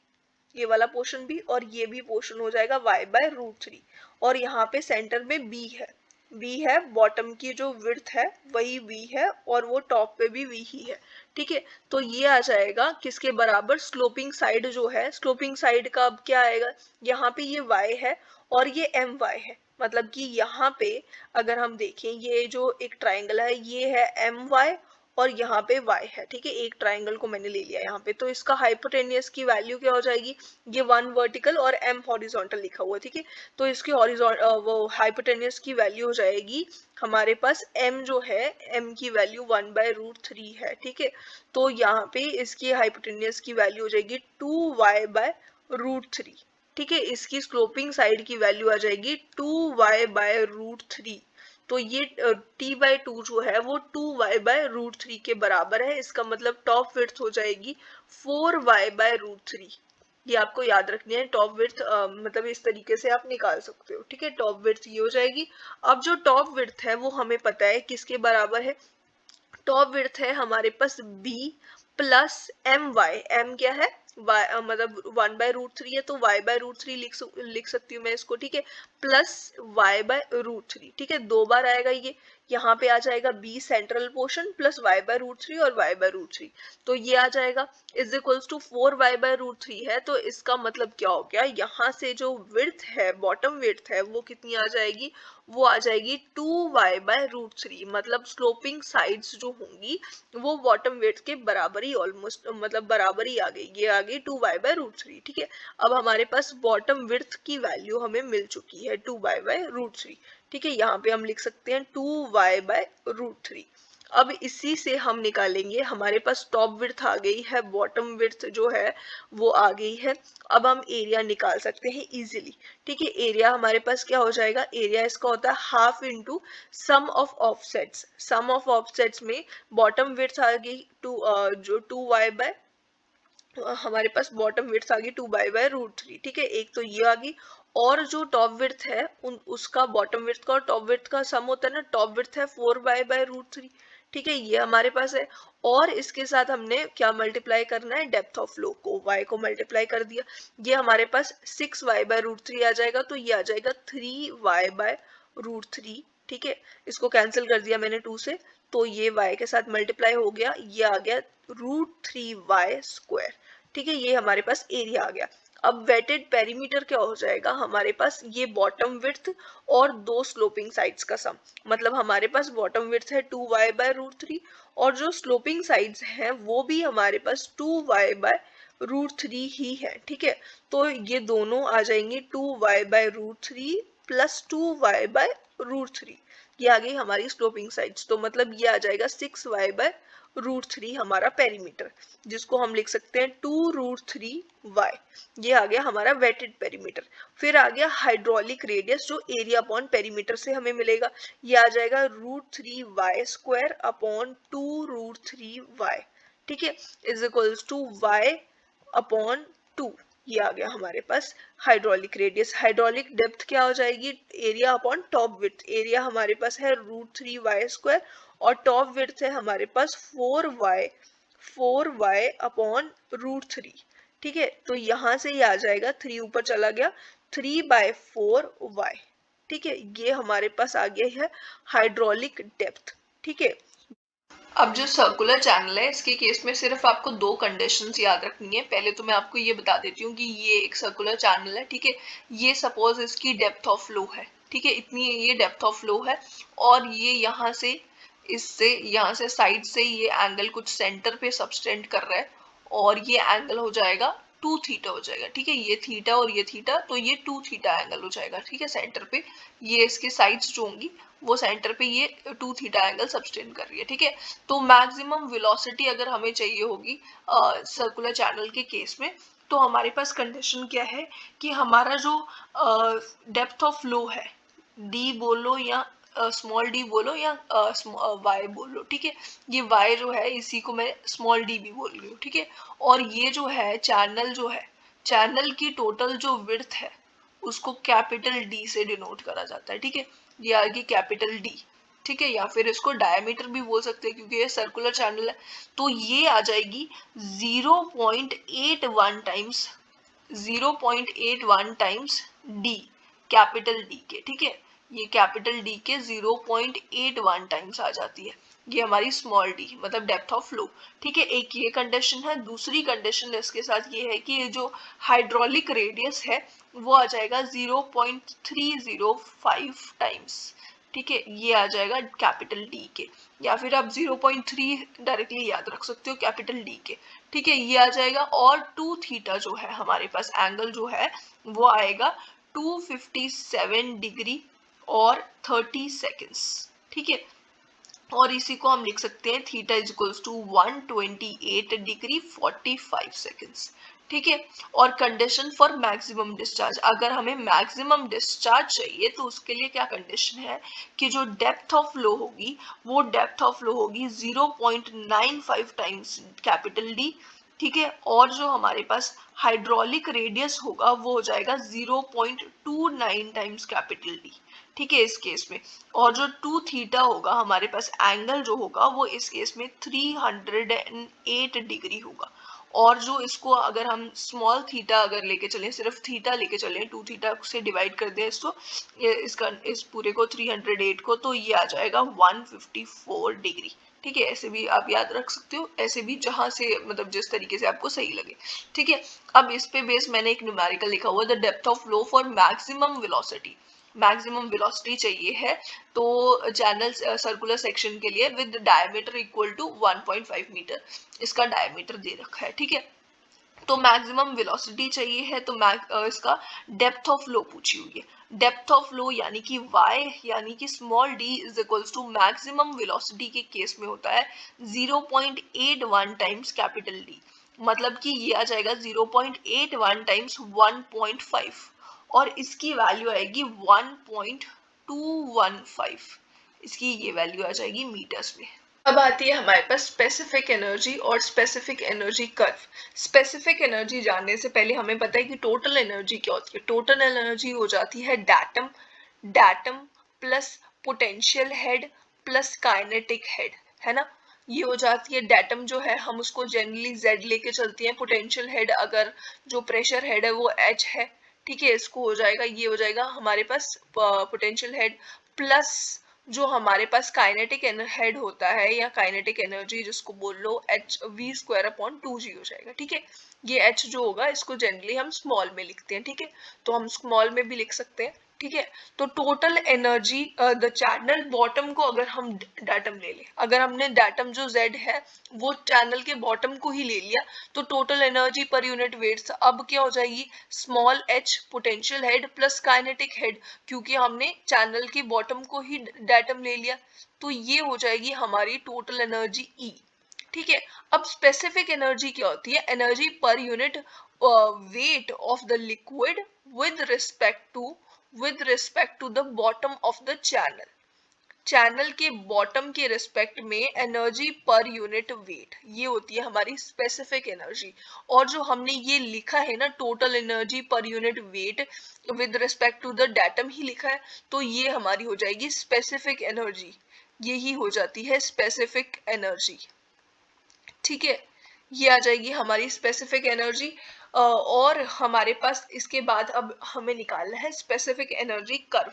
ये वाला पोर्शन भी, और ये भी पोर्शन हो जाएगा y/√3, और यहाँ पे सेंटर में b है, वी है, बॉटम की जो विड्थ है वही वी है और वो टॉप पे भी वी ही है, ठीक है। तो ये आ जाएगा किसके बराबर, स्लोपिंग साइड जो है, स्लोपिंग साइड का अब क्या आएगा, यहाँ पे ये y है और ये एम वाई है, मतलब कि यहाँ पे अगर हम देखें ये जो एक ट्राइंगल है ये है एम वाई और यहाँ पे y है, ठीक है। एक ट्राइंगल को मैंने ले लिया यहाँ पे, तो इसका हाइपोटेनियस की वैल्यू क्या हो जाएगी, ये 1 वर्टिकल और m हॉरिजॉन्टल लिखा हुआ है, ठीक है। तो इसकी वो हाइपोटेनियस की वैल्यू हो जाएगी हमारे पास m जो है, m की वैल्यू 1/√3 है, ठीक है। तो यहाँ पे इसकी हाइपोटेनियस की वैल्यू हो जाएगी 2y/√3, ठीक है। इसकी स्लोपिंग साइड की वैल्यू आ जाएगी 2y/√3। तो ये t/2 जो है वो 2y/√3 के बराबर है। इसका मतलब टॉप विड्थ हो जाएगी 4y/√3। ये आपको याद रखनी है। टॉप विड्थ मतलब इस तरीके से आप निकाल सकते हो, ठीक है। टॉप विड्थ ये हो जाएगी। अब जो टॉप विड्थ है वो हमें पता है किसके बराबर है, टॉप विड्थ है हमारे पास b plus M Y. M क्या है, मतलब 1/√3 है तो y/√3 लिख सकती हूँ मैं इसको, ठीक है। प्लस y/√3, ठीक है, 2 बार आएगा ये, यहाँ पे आ जाएगा b central portion plus y/√3 और y/√3, तो ये आ जाएगा इज इक्वल्स टू 4y/√3 है। तो इसका मतलब क्या हो गया, यहाँ से जो विड्थ है, बॉटम विड्थ है, वो कितनी आ जाएगी, वो आ जाएगी 2y/√3। मतलब स्लोपिंग साइड्स जो होंगी वो बॉटम विड्थ के बराबर ही, ऑलमोस्ट मतलब बराबर ही आ गई, ये आ गई 2y/√3, ठीक है। अब हमारे पास बॉटम विड्थ की वैल्यू हमें मिल चुकी है 2y/√3, ठीक है। यहाँ पे हम लिख सकते हैं 2y/√3। अब इसी से हम निकालेंगे, हमारे पास टॉप विड्थ आ गई है, बॉटम विड्थ जो है वो आ गई है। अब हम एरिया निकाल सकते हैं इजीली, ठीक है। एरिया हमारे पास क्या हो जाएगा, एरिया इसका होता है half into sum of offsets. Sum of offsets में बॉटम विड्थ आ गई जो 2y हमारे पास बॉटम विड्थ आ गई 2y/√3, ठीक है। एक तो ये आ गई, और जो टॉप विड्थ है उसका बॉटम विड्थ का और टॉप विड्थ का सम होता है ना, टॉप विड्थ है 4y/√3, ठीक है, ये हमारे पास है। और इसके साथ हमने क्या मल्टीप्लाई करना है, डेप्थ ऑफ फ्लो को, y को मल्टीप्लाई कर दिया, ये हमारे पास 6y/√3 आ जाएगा, तो ये आ जाएगा 3y/√3, ठीक है। इसको कैंसिल कर दिया मैंने 2 से, तो ये y के साथ मल्टीप्लाई हो गया, ये आ गया √3y², ठीक है। ये हमारे पास एरिया आ गया। अब वेटेड पेरीमीटर क्या हो जाएगा हमारे पास, ये बॉटम विड्थ और दो स्लोपिंग साइड्स का सम, मतलब हमारे पास बॉटम विड्थ है 2y/√3 और जो स्लोपिंग साइड्स हैं वो भी हमारे पास 2y/√3 ही है, ठीक है। तो ये दोनों आ जाएंगे 2y/√3 प्लस 2y/√3, ये आ गई हमारी स्लोपिंग साइड्स। तो मतलब ये आ जाएगा 6y/√3 हमारा पेरीमीटर, जिसको हम लिख सकते हैं 2√3y। ये आ गया हमारा वेटेड पेरीमीटर। फिर आ गया हाइड्रोलिक रेडियस, जो एरिया अपॉन पेरीमीटर से हमें मिलेगा, ये आ जाएगा √3y² अपॉन 2√3y, ठीक है, is equals to y upon 2। ये आ गया हमारे पास हाइड्रोलिक रेडियस। हाइड्रोलिक डेप्थ क्या हो जाएगी, area upon top width. Area हमारे पास है √3y² और टॉप विड्थ है हमारे पास 4y अपॉन √3, ठीक है। तो यहाँ से ये आ जाएगा, 3 ऊपर चला गया, 3/4y, ठीक है। ये हमारे पास आ गया है हाइड्रोलिक डेप्थ, ठीक है। अब जो सर्कुलर चैनल है इसके केस में सिर्फ आपको दो कंडीशंस याद रखनी है। पहले तो मैं आपको ये बता देती हूँ कि ये एक सर्कुलर चैनल है, ठीक है। ये सपोज इसकी डेप्थ ऑफ फ्लो है, ठीक है, इतनी ये डेप्थ ऑफ फ्लो है, और ये यहाँ से साइड से ये एंगल कुछ सेंटर पे सबटेंड कर रहा है, और ये एंगल हो जाएगा 2 थीटा हो जाएगा, ठीक है। ये थीटा और ये थीटा, तो ये 2 थीटा एंगल हो जाएगा, ठीक है। सेंटर पे ये इसके साइड्स जो होंगी वो सेंटर पे ये 2 थीटा एंगल सबटेंड कर रही है, ठीक है। तो मैक्सिमम वेलोसिटी अगर हमें चाहिए होगी सर्कुलर चैनल के केस में, तो हमारे पास कंडीशन क्या है कि हमारा जो डेप्थ ऑफ फ्लो है, डी बोलो या स्मॉल डी बोलो या वाई बोलो, ठीक है। ये वाई जो है इसी को मैं स्मॉल डी भी बोल रही हूँ, ठीक है। और ये जो है चैनल की टोटल जो विड्थ है उसको कैपिटल डी से डिनोट करा जाता है, ठीक है। ये आ गई कैपिटल डी, ठीक है, या फिर इसको डायमीटर भी बोल सकते हैं क्योंकि ये सर्कुलर चैनल है। तो ये आ जाएगी 0.81 टाइम्स डी, कैपिटल डी के, ठीक है। ये कैपिटल डी के 0.81 टाइम्स आ जाती है। ये हमारी स्मॉल डी मतलब डेप्थ ऑफ फ्लो। ठीक है, एक ये कंडीशन है। दूसरी कंडीशन इसके साथ ये है कि ये जो हाइड्रोलिक रेडियस है वो आ जाएगा 0.305 टाइम्स। ठीक है, ये आ जाएगा कैपिटल डी के, या फिर आप 0.3 डायरेक्टली याद रख सकते हो कैपिटल डी के। ठीक है, ये आ जाएगा। और 2 थीटा जो है हमारे पास एंगल जो है वो आएगा 257 डिग्री और 30 सेकेंड्स। ठीक है, और इसी को हम लिख सकते हैं theta is equals to 128 degree 45 seconds. ठीक है, और कंडीशन फॉर मैक्सिमम डिस्चार्ज, अगर हमें मैक्सिमम डिस्चार्ज चाहिए तो उसके लिए क्या कंडीशन है कि जो डेप्थ ऑफ फ्लो होगी वो डेप्थ ऑफ फ्लो होगी 0.95 टाइम्स कैपिटल डी। ठीक है, और जो हमारे पास हाइड्रोलिक रेडियस होगा वो हो जाएगा 0.29 टाइम्स कैपिटल डी। ठीक है, इस केस में। और जो 2 थीटा होगा हमारे पास एंगल जो होगा वो इस केस में 308 डिग्री होगा। और जो इसको अगर हम स्मॉल थीटा अगर लेके चलें, सिर्फ थीटा लेके चलें, 2 थीटा से डिवाइड कर दें इसको, इसका इस पूरे को 308 को, तो ये आ जाएगा 154 डिग्री। ठीक है, ऐसे भी आप याद रख सकते हो, ऐसे भी जहां से मतलब जिस तरीके से आपको सही लगे। ठीक है, अब इस पे बेस मैंने एक न्यूमेरिकल लिखा हुआ, the depth of flow for maximum velocity. Maximum velocity चाहिए है तो चैनल सर्कुलर सेक्शन के लिए with diameter equal to 1.5 metre इसका डायमीटर दे रखा है। ठीक है, तो मैक्सिमम वेलोसिटी चाहिए है तो इसका डेप्थ ऑफ फ्लो पूछी हुई है। डेप्थ ऑफ फ्लो यानी कि y यानी कि small d is equals to maximum velocity के केस में होता है 0.81 टाइम्स कैपिटल D, मतलब कि ये आ जाएगा 0.81 टाइम्स 1.5, और इसकी वैल्यू आएगी 1.215। इसकी ये वैल्यू आ जाएगी मीटर्स में। अब आती है हमारे पास स्पेसिफिक एनर्जी और specific energy curve. Specific energy जानने से पहले हमें पता है कि टोटल एनर्जी क्या होती है। टोटल एनर्जी हो जाती है datum, datum plus potential head plus kinetic head, है ना। ये हो जाती है डाटम जो है हम उसको जनरली Z लेके चलती हैं। पोटेंशियल हेड अगर जो प्रेशर हेड है वो H है। ठीक है, इसको हो जाएगा, ये हो जाएगा हमारे पास पोटेंशियल हेड प्लस जो हमारे पास काइनेटिक हेड होता है या काइनेटिक एनर्जी जिसको बोल लो एच v² अपॉन 2g हो जाएगा। ठीक है, ये h जो होगा इसको जनरली हम स्मॉल में लिखते हैं। ठीक है, तो हम स्मॉल में भी लिख सकते हैं। ठीक है, तो total energy the channel bottom को अगर हम डाटम ले लें, अगर हमने डाटम जो z है वो चैनल के बॉटम को ही ले लिया तो total energy per unit weights अब क्या हो जाएगी, small h potential head plus kinetic head, क्योंकि हमने चैनल के बॉटम को ही डाटम ले लिया, तो ये हो जाएगी हमारी टोटल एनर्जी E। ठीक है, अब स्पेसिफिक एनर्जी क्या होती है, energy per unit weight of the liquid with respect to the bottom of the channel. Channel के बॉटम के रिस्पेक्ट में एनर्जी पर यूनिट वेट, ये होती है हमारी स्पेसिफिक एनर्जी। और जो हमने ये लिखा है ना total energy per unit weight with respect to the datum ही लिखा है, तो ये हमारी हो जाएगी स्पेसिफिक एनर्जी, यही हो जाती है स्पेसिफिक एनर्जी। ठीक है, ये आ जाएगी हमारी स्पेसिफिक एनर्जी। और हमारे पास इसके बाद अब हमें निकालना है स्पेसिफिक एनर्जी कर्व।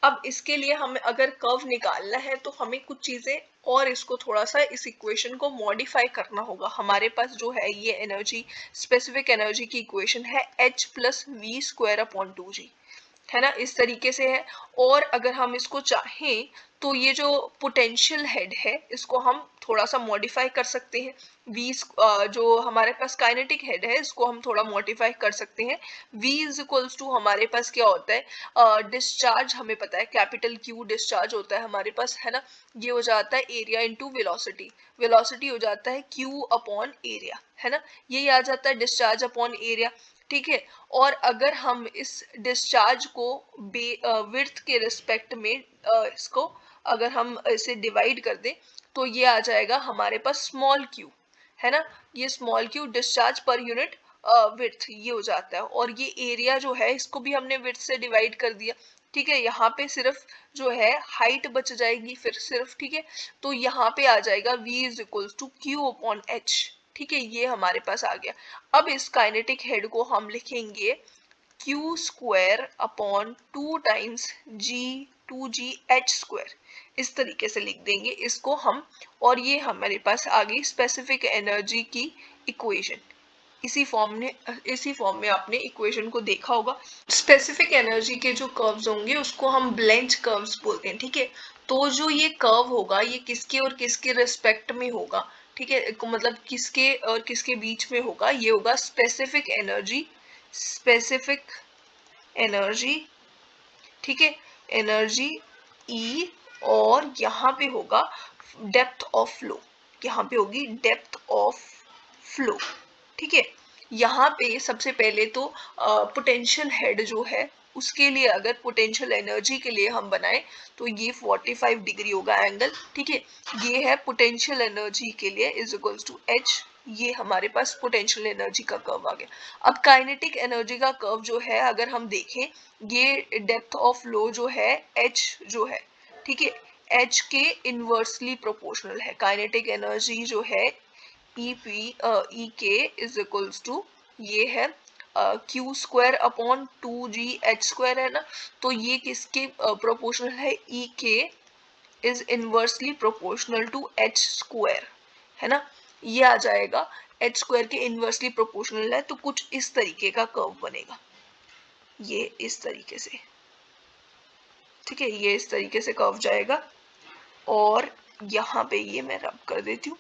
अब इसके लिए हमें अगर कर्व निकालना है तो हमें कुछ चीजें और इसको थोड़ा सा इस इक्वेशन को मॉडिफाई करना होगा। हमारे पास जो है ये एनर्जी स्पेसिफिक एनर्जी की इक्वेशन है h+v² अपॉन 2g, है ना, इस तरीके से है। और अगर हम इसको चाहें तो ये जो पोटेंशियल हेड है इसको हम थोड़ा सा मॉडिफाई कर सकते हैं। जो हमारे पास काइनेटिक हेड है इसको हम थोड़ा मॉडिफाई कर सकते हैं। v इज इक्वल्स टू हमारे पास क्या होता है, डिस्चार्ज हमें पता है कैपिटल Q डिस्चार्ज होता है हमारे पास, है ना। ये हो जाता है एरिया इंटू वेलोसिटी, वेलोसिटी हो जाता है Q अपॉन एरिया, है ना। ये आ जाता है डिस्चार्ज अपॉन एरिया। ठीक है, और अगर हम इस डिस्चार्ज को विड्थ के रिस्पेक्ट में इसको अगर हम इसे डिवाइड कर दें तो ये आ जाएगा हमारे पास स्मॉल q, है ना। ये small q discharge per unit width ये हो जाता है, और ये एरिया जो है इसको भी हमने विड्थ से डिवाइड कर दिया। ठीक है, यहाँ पे सिर्फ जो है हाइट बच जाएगी फिर सिर्फ। ठीक है, तो यहाँ पे आ जाएगा v is equals to q upon h। ठीक है, ये हमारे पास आ गया। अब इस काइनेटिक हेड को हम लिखेंगे q² upon 2 times g 2gh², इस तरीके से लिख देंगे इसको हम। और ये हमारे पास आ गई स्पेसिफिक एनर्जी की इक्वेशन। इसी फॉर्म में आपने इक्वेशन को देखा होगा। स्पेसिफिक एनर्जी के जो कर्व्स होंगे उसको हम ब्लेंच कर्व्स बोलते हैं, ठीक है। तो जो ये कर्व होगा ये किसके और किसके रिस्पेक्ट में होगा, ठीक है, मतलब किसके और किसके बीच में होगा, ये होगा स्पेसिफिक एनर्जी, ठीक है, एनर्जी E, और यहाँ पे होगा डेप्थ ऑफ फ्लो, यहाँ पे होगी डेप्थ ऑफ फ्लो, ठीक है। यहाँ पे सबसे पहले तो पोटेंशियल हेड जो है उसके लिए, अगर पोटेंशियल एनर्जी के लिए हम बनाए तो ये 45 डिग्री होगा एंगल, ठीक है। ये है पोटेंशियल एनर्जी के लिए इज इक्वल्स टू H, ये हमारे पास पोटेंशियल एनर्जी का कर्व आ गया। अब काइनेटिक एनर्जी का कर्व जो है अगर हम देखें, ये डेप्थ ऑफ फ्लो जो है H जो है, ठीक है, H के इनवर्सली प्रोपोर्शनल है। काइनेटिक एनर्जी जो है ई के इज इक्वल्स टू, ये है Q² अपॉन 2gh² है ना, तो ये किसके प्रोपोर्शनल है, ई के is inversely proportional to h², है ना, ये आ जाएगा h² के इनवर्सली प्रोपोर्शनल है। तो कुछ इस तरीके का कर्व बनेगा, ये इस तरीके से, ठीक है, ये इस तरीके से कर्व जाएगा। और यहाँ पे ये मैं रब कर देती हूँ,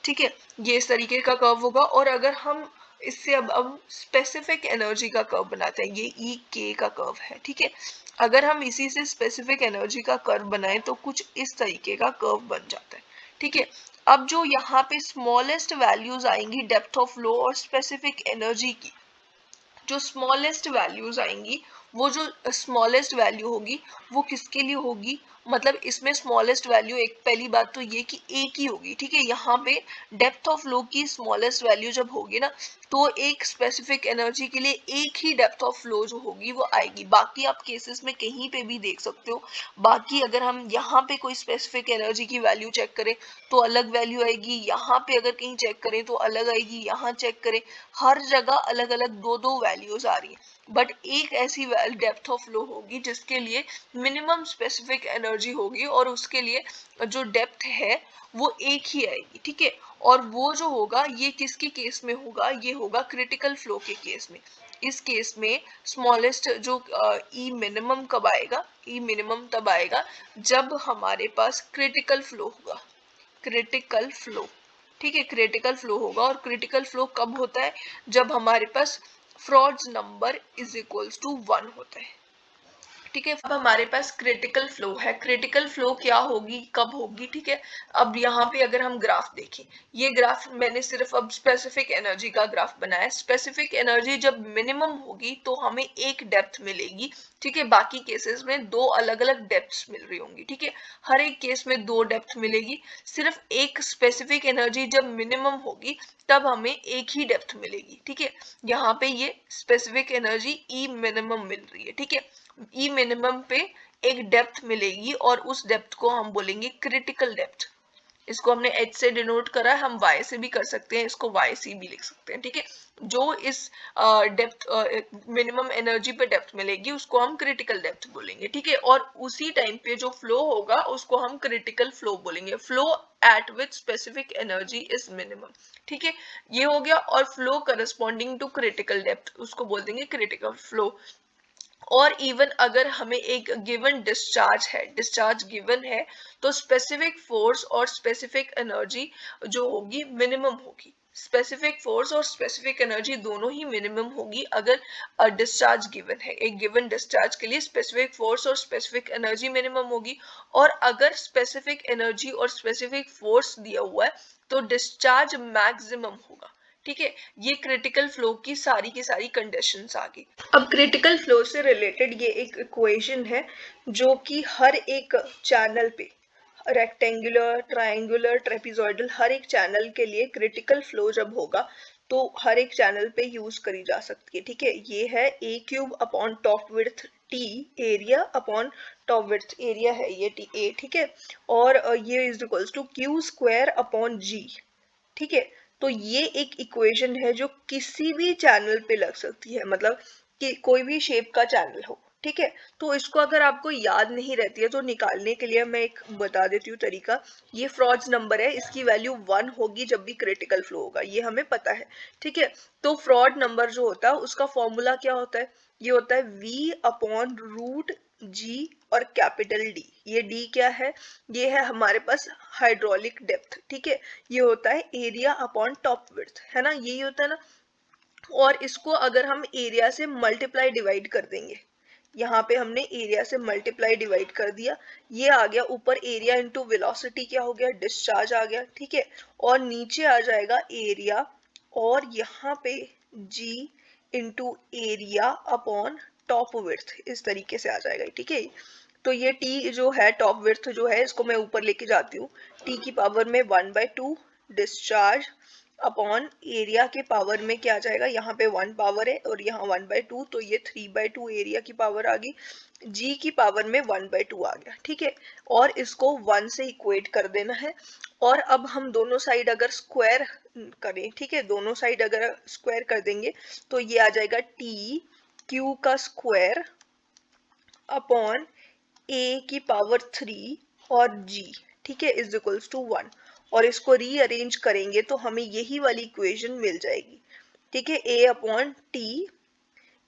ठीक है, ये इस तरीके का कर्व होगा। और अगर हम इससे अब स्पेसिफिक एनर्जी का कर्व बनाते हैं, ये ई के का कर्व है, ठीक है, अगर हम इसी से स्पेसिफिक एनर्जी का कर्व बनाएं तो कुछ इस तरीके का कर्व बन जाता है, ठीक है। अब जो यहाँ पे स्मॉलेस्ट वैल्यूज आएंगी डेप्थ ऑफ फ्लो और स्पेसिफिक एनर्जी की, जो स्मॉलेस्ट वैल्यूज आएंगी, वो जो स्मॉलेस्ट वैल्यू होगी वो किसके लिए होगी, मतलब इसमें स्मॉलेस्ट वैल्यू, एक पहली बात तो ये कि एक ही होगी, ठीक है। यहाँ पे डेप्थ ऑफ फ्लो की स्मॉलेस्ट वैल्यू जब होगी ना, तो एक स्पेसिफिक एनर्जी के लिए एक ही डेप्थ ऑफ फ्लो जो होगी वो आएगी। बाकी आप केसेस में कहीं पे भी देख सकते हो, बाकी अगर हम यहाँ पे कोई स्पेसिफिक एनर्जी की वैल्यू चेक करें तो अलग वैल्यू आएगी, यहाँ पे अगर कहीं चेक करें तो अलग आएगी, यहाँ चेक करें, हर जगह अलग अलग दो दो वैल्यूज आ रही है। बट एक ऐसी डेप्थ ऑफ फ्लो होगी जिसके लिए मिनिमम स्पेसिफिक एनर्जी होगी और उसके लिए जो डेप्थ है वो एक ही आएगी, ठीक है। और वो जो होगा ये किसके केस में होगा, ये होगा क्रिटिकल फ्लो के केस में। इस केस में स्मॉलेस्ट जो ई मिनिमम कब आएगा, ई मिनिमम तब आएगा जब हमारे पास क्रिटिकल फ्लो होगा, क्रिटिकल फ्लो, ठीक है, क्रिटिकल फ्लो होगा। और क्रिटिकल फ्लो कब होता है, जब हमारे पास Froude's number is equals to 1 होता है, ठीक है। अब हमारे पास क्रिटिकल फ्लो है, क्रिटिकल फ्लो क्या होगी, कब होगी, ठीक है। अब यहाँ पे अगर हम ग्राफ देखें, ये ग्राफ मैंने सिर्फ अब स्पेसिफिक एनर्जी का ग्राफ बनाया। स्पेसिफिक एनर्जी जब मिनिमम होगी तो हमें एक डेप्थ मिलेगी, ठीक है, बाकी केसेस में दो अलग अलग डेप्थ्स मिल रही होंगी, ठीक है, हर एक केस में दो डेप्थ मिलेगी। सिर्फ एक स्पेसिफिक एनर्जी जब मिनिमम होगी तब हमें एक ही डेप्थ मिलेगी, ठीक है। यहाँ पे ये स्पेसिफिक एनर्जी ई मिनिमम मिल रही है, ठीक है, ई मिनिमम पे एक डेप्थ मिलेगी और उस डेप्थ को हम बोलेंगे क्रिटिकल डेप्थ। इसको हमने H से डिनोट करा है, हम Y से भी कर सकते हैं, इसको YC भी लिख सकते हैं, ठीक है। जो इस डेप्थ मिनिमम एनर्जी पे डेप्थ मिलेगी उसको हम क्रिटिकल डेप्थ बोलेंगे, ठीक है। और उसी टाइम पे जो फ्लो होगा उसको हम क्रिटिकल फ्लो बोलेंगे, flow at which specific energy is minimum, ठीक है, ये हो गया। और flow corresponding to critical depth उसको बोल देंगे क्रिटिकल फ्लो। और इवन अगर हमें एक गिवन डिस्चार्ज है, डिस्चार्ज गिवन है, तो स्पेसिफिक फोर्स और स्पेसिफिक एनर्जी जो होगी मिनिमम होगी। स्पेसिफिक फोर्स और स्पेसिफिक एनर्जी दोनों ही मिनिमम होगी अगर डिस्चार्ज गिवन है। एक गिवन डिस्चार्ज के लिए स्पेसिफिक फोर्स और स्पेसिफिक एनर्जी मिनिमम होगी, और अगर स्पेसिफिक एनर्जी और स्पेसिफिक फोर्स दिया हुआ है तो डिस्चार्ज मैक्सिमम होगा, ठीक है। ये क्रिटिकल फ्लो की सारी कंडीशंस आ गई। अब क्रिटिकल फ्लो से रिलेटेड ये एक इक्वेशन है जो कि हर एक चैनल पे, रेक्टेंगुलर, ट्रायंगुलर, ट्रेपेजॉइडल, हर एक चैनल के लिए क्रिटिकल फ्लो जब होगा तो हर एक चैनल पे यूज करी जा सकती है, ठीक है। ये है a³ upon top width t, area upon top width, area है ये a, ठीक है। और ये is equals to Q² upon g, ठीक है। तो ये एक इक्वेशन है जो किसी भी चैनल पे लग सकती है, मतलब कि कोई भी शेप का चैनल हो, ठीक है। तो इसको अगर आपको याद नहीं रहती है तो निकालने के लिए मैं एक बता देती हूँ तरीका। ये फ्रॉड्स नंबर है, इसकी वैल्यू 1 होगी जब भी क्रिटिकल फ्लो होगा, ये हमें पता है। ठीक है, तो फ्रॉड नंबर जो होता है उसका फॉर्मूला क्या होता है, ये होता है v अपॉन रूट जी और कैपिटल डी। ये डी क्या है, ये है हमारे पास हाइड्रोलिक डेप्थ। ठीक है, ये होता है एरिया अपॉन टॉप विड्थ, है ना, यही होता है ना। और इसको अगर हम एरिया से मल्टीप्लाई डिवाइड कर देंगे, यहाँ पे हमने एरिया से मल्टीप्लाई डिवाइड कर दिया, ये आ गया ऊपर एरिया इंटू वेलोसिटी, क्या हो गया, डिस्चार्ज आ गया। ठीक है, और नीचे आ जाएगा एरिया और यहाँ पे G into area upon top width, इस तरीके से आ जाएगा। ठीक है, तो ये टी जो है टॉप विड्थ जो है इसको मैं ऊपर लेके जाती हूँ, टी की पावर में 1/2 डिस्चार्ज अपॉन एरिया के पावर में क्या आ जाएगा, यहाँ पे 1 पावर है और यहाँ 1/2, तो ये 3/2 एरिया की पावर आ गई, जी की पावर में 1/2 आ गया। ठीक है, और इसको 1 से इक्वेट कर देना है। और अब हम दोनों साइड अगर स्क्वायर करें, ठीक है, दोनों साइड अगर स्क्वायर कर देंगे तो ये आ जाएगा टी क्यू का स्क्वायर अपॉन ए की पावर 3 और जी, ठीक है, इज इक्वल्स टू 1। और इसको रीअरेंज करेंगे तो हमें यही वाली इक्वेशन मिल जाएगी। ठीक है, ए अपॉन टी,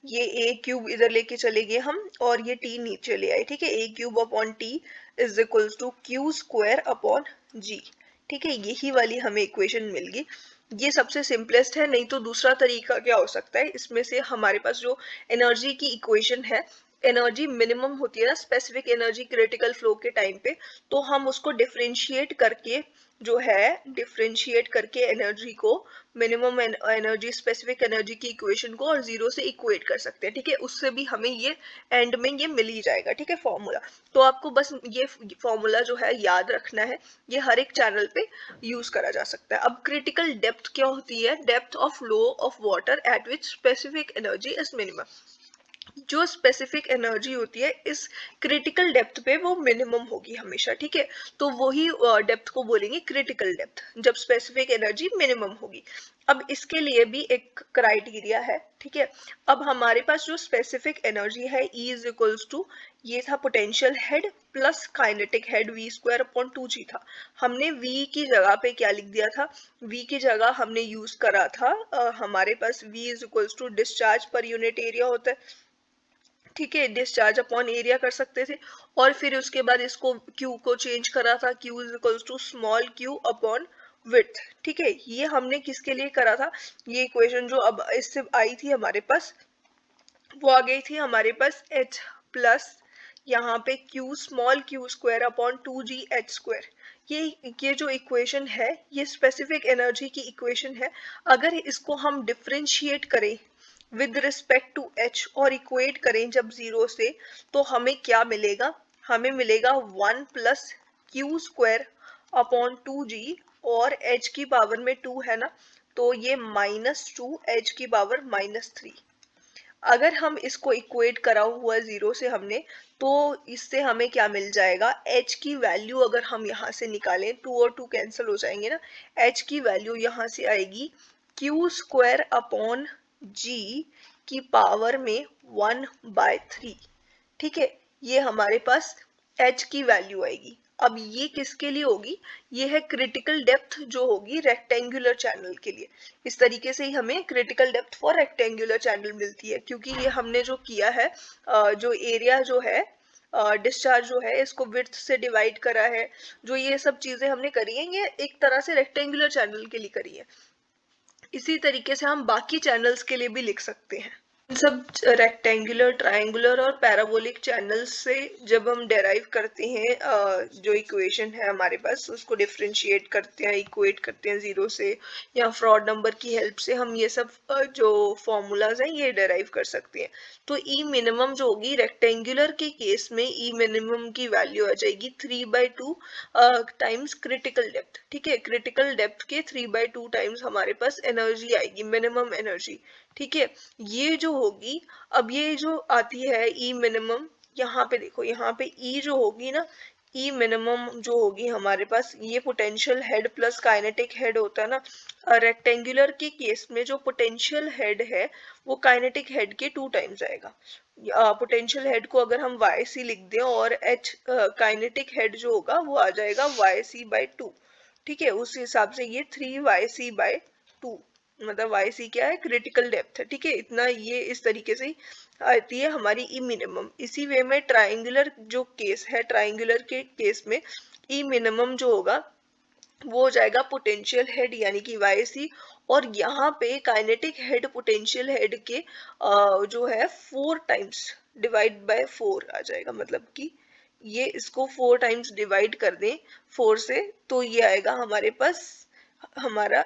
ये ए क्यूब इधर लेके चले गए हम और ये टी नीचे ले आए। ठीक है, A cube upon T is equals to Q square upon G. ठीक है, यही वाली हमें इक्वेशन मिल गई। ये सबसे सिंपलेस्ट है, नहीं तो दूसरा तरीका क्या हो सकता है, इसमें से हमारे पास जो एनर्जी की इक्वेशन है, एनर्जी मिनिमम होती है ना स्पेसिफिक एनर्जी क्रिटिकल फ्लो के टाइम पे, तो हम उसको डिफरेंशिएट करके जो है डिफरेंशिएट करके एनर्जी को, मिनिमम एनर्जी स्पेसिफिक एनर्जी की इक्वेशन को और जीरो से इक्वेट कर सकते हैं। ठीक है, उससे भी हमें ये एंड में ये मिल ही जाएगा। ठीक है, फॉर्मूला, तो आपको बस ये फॉर्मूला जो है याद रखना है, ये हर एक चैनल पे यूज करा जा सकता है। अब क्रिटिकल डेप्थ क्या होती है, depth of flow of water at which specific energy is minimum. जो स्पेसिफिक एनर्जी होती है इस क्रिटिकल डेप्थ पे वो मिनिमम होगी हमेशा। ठीक है, तो वही डेप्थ को बोलेंगे क्रिटिकल डेप्थ, जब स्पेसिफिक एनर्जी मिनिमम होगी। अब इसके लिए भी एक क्राइटेरिया है। ठीक है, अब हमारे पास जो स्पेसिफिक एनर्जी है E इज इक्वल्स टू, ये था potential head plus kinetic head v square upon 2g था। हमने v की जगह पे क्या लिख दिया था, v की जगह हमने यूज करा था हमारे पास v is equals to discharge per unit area होता है। ठीक है, डिस्चार्ज अपॉन एरिया कर सकते थे, और फिर उसके बाद इसको Q को चेंज करा था, Q is equals to small q upon width. ठीक है, ये हमने किसके लिए करा था, ये इक्वेशन जो अब इससे आई थी हमारे पास, वो आ गई थी हमारे पास h प्लस यहाँ पे q small q square upon 2gh square. ये जो इक्वेशन है ये स्पेसिफिक एनर्जी की इक्वेशन है। अगर इसको हम डिफरेंशिएट करें विद रिस्पेक्ट टू h और इक्वेट करें जब जीरो से, तो हमें क्या मिलेगा, हमें मिलेगा 1 plus Q square upon 2g, और h की पावर में 2 है ना, तो ये -2 h की पावर -3। अगर हम इसको इक्वेट करा हुआ जीरो से हमने, तो इससे हमें क्या मिल जाएगा, h की वैल्यू अगर हम यहाँ से निकालें, 2 और 2 कैंसिल हो जाएंगे ना, h की वैल्यू यहाँ से आएगी q स्क्वायर अपॉन g की पावर में 1/3। ठीक है, ये हमारे पास h की वैल्यू आएगी। अब ये किसके लिए होगी, ये है क्रिटिकल डेप्थ जो होगी रेक्टेंगुलर चैनल के लिए। इस तरीके से ही हमें critical depth for rectangular channel मिलती है, क्योंकि ये हमने जो किया है जो एरिया जो है डिस्चार्ज जो है इसको विड्थ से डिवाइड करा है, जो ये सब चीजें हमने करी है ये एक तरह से रेक्टेंगुलर चैनल के लिए करी है। इसी तरीके से हम बाकी चैनल्स के लिए भी लिख सकते हैं। इन सब रेक्टेंगुलर, ट्रायंगुलर और पैराबोलिक चैनल्स से जब हम डेराइव करते हैं जो इक्वेशन है हमारे पास, उसको डिफरेंशिएट करते हैं, इक्वेट करते हैं जीरो से या फ्रॉड नंबर की हेल्प से, हम ये सब जो फॉर्मूलाज हैं ये डेराइव कर सकते हैं। तो ई मिनिमम जो होगी रेक्टेंगुलर के केस में, ई मिनिमम की वैल्यू आ जाएगी 3/2 टाइम्स क्रिटिकल डेप्थ। ठीक है, क्रिटिकल डेप्थ के 3/2 टाइम्स हमारे पास एनर्जी आएगी, मिनिमम एनर्जी। ठीक है, ये जो होगी, अब ये जो आती है ई मिनिमम, यहाँ पे देखो, यहाँ पे ई जो होगी ना, ई मिनिमम जो होगी हमारे पास, ये potential head plus kinetic head होता है ना। रेक्टेंगुलर के केस में जो पोटेंशियल हेड है वो काइनेटिक हेड के 2 टाइम्स आएगा, पोटेंशियल हेड को अगर हम वाई सी लिख दें और एच काइनेटिक हेड जो होगा वो आ जाएगा वाई सी बाई टू। ठीक है, उस हिसाब से ये 3 YC/2, मतलब वाई सी क्या है, क्रिटिकल डेप्थ है। ठीक है, इतना ये इस तरीके से ही आती है हमारी ई मिनिमम। इसी वे में ट्राइंगुलर जो केस है, ट्राइंगुलर के केस में ई मिनिमम जो होगा वो हो जाएगा पोटेंशियल हेड यानी कि वाई सी, और यहाँ पे काइनेटिक हेड पोटेंशियल हेड के जो है 4 टाइम्स डिवाइड बाय 4 आ जाएगा। मतलब कि ये इसको 4 टाइम्स डिवाइड कर दें 4 से, तो ये आएगा हमारे पास हमारा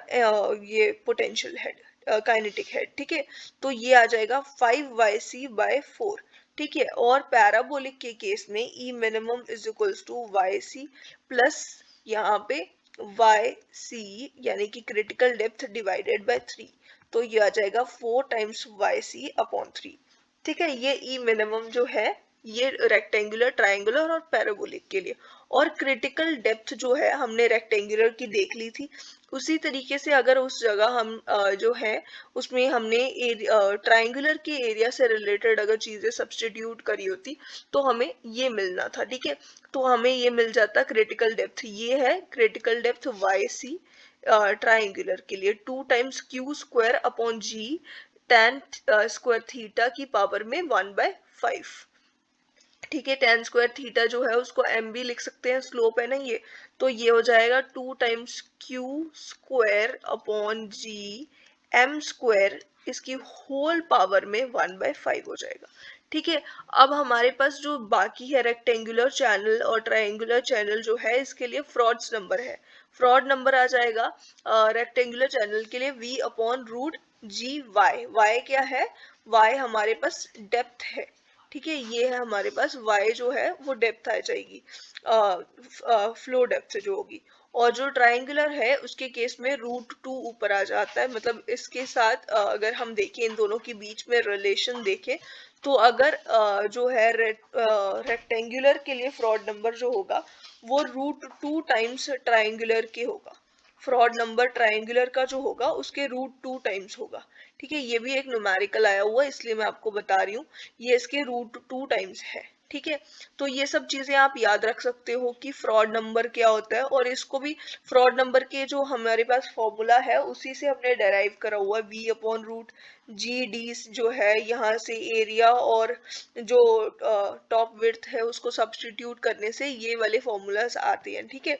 ये पोटेंशियल हेड, काइनेटिक हेड। ठीक है, तो ये आ जाएगा 5YC/4। ठीक है, और पैराबोलिक के केस में E minimum is equals to Y C plus यहाँ पे वाई सी यानी कि क्रिटिकल डेप्थ डिवाइडेड बाय 3, तो ये आ जाएगा 4 टाइम्स YC/3। ठीक है, ये ई मिनिमम जो है ये रेक्टेंगुलर, ट्रायंगुलर और पैराबोलिक के लिए। और क्रिटिकल डेप्थ जो है हमने रेक्टेंगुलर की देख ली थी, उसी तरीके से अगर उस जगह हम जो है उसमें हमने ट्रायंगुलर के एरिया से रिलेटेड अगर चीजें सब्स्टिट्यूट करी होती तो हमें ये मिलना था। ठीक है, तो हमें ये मिल जाता क्रिटिकल डेप्थ, ये है critical depth Y C triangular के लिए 2 times Q² upon G tan square theta की पावर में 1/5। ठीक है, tan स्क्वायर थीटा जो है उसको m भी लिख सकते हैं, स्लोप है ना ये, तो ये हो जाएगा 2 times Q² upon G m² इसकी होल पावर में 1/5 हो जाएगा। ठीक है, अब हमारे पास जो बाकी है रेक्टेंगुलर चैनल और ट्रायंगुलर चैनल जो है इसके लिए फ्रॉड्स नंबर है। फ्रॉड नंबर आ जाएगा रेक्टेंगुलर चैनल के लिए V/√G/Y। वाई क्या है, वाई हमारे पास डेप्थ है। ठीक है, ये है हमारे पास y जो है वो डेप्थ आ जाएगी, फ्लो डेप्थ जो होगी। और जो ट्रायंगुलर है उसके केस में √2 ऊपर आ जाता है। मतलब इसके साथ अगर हम देखें, इन दोनों के बीच में रिलेशन देखें, तो अगर जो है रेक्टेंगुलर के लिए फ्रॉड नंबर जो होगा वो √2 टाइम्स ट्रायंगुलर के होगा। फ्रॉड नंबर ट्रायंगुलर का जो होगा उसके √2 टाइम्स होगा। ठीक है, ये भी एक न्यूमेरिकल आया हुआ है इसलिए मैं आपको बता रही हूँ, ये इसके √2 टाइम्स है। ठीक है, तो ये सब चीजें आप याद रख सकते हो कि फ्रॉड नंबर क्या होता है, और इसको भी फ्रॉड नंबर के जो हमारे पास फॉर्मूला है उसी से हमने डेराइव करा हुआ है। V/√GD जो है, यहाँ से एरिया और जो टॉप विड्थ है उसको सब्स्टिट्यूट करने से ये वाले फॉर्मूलाज आते हैं। ठीक है,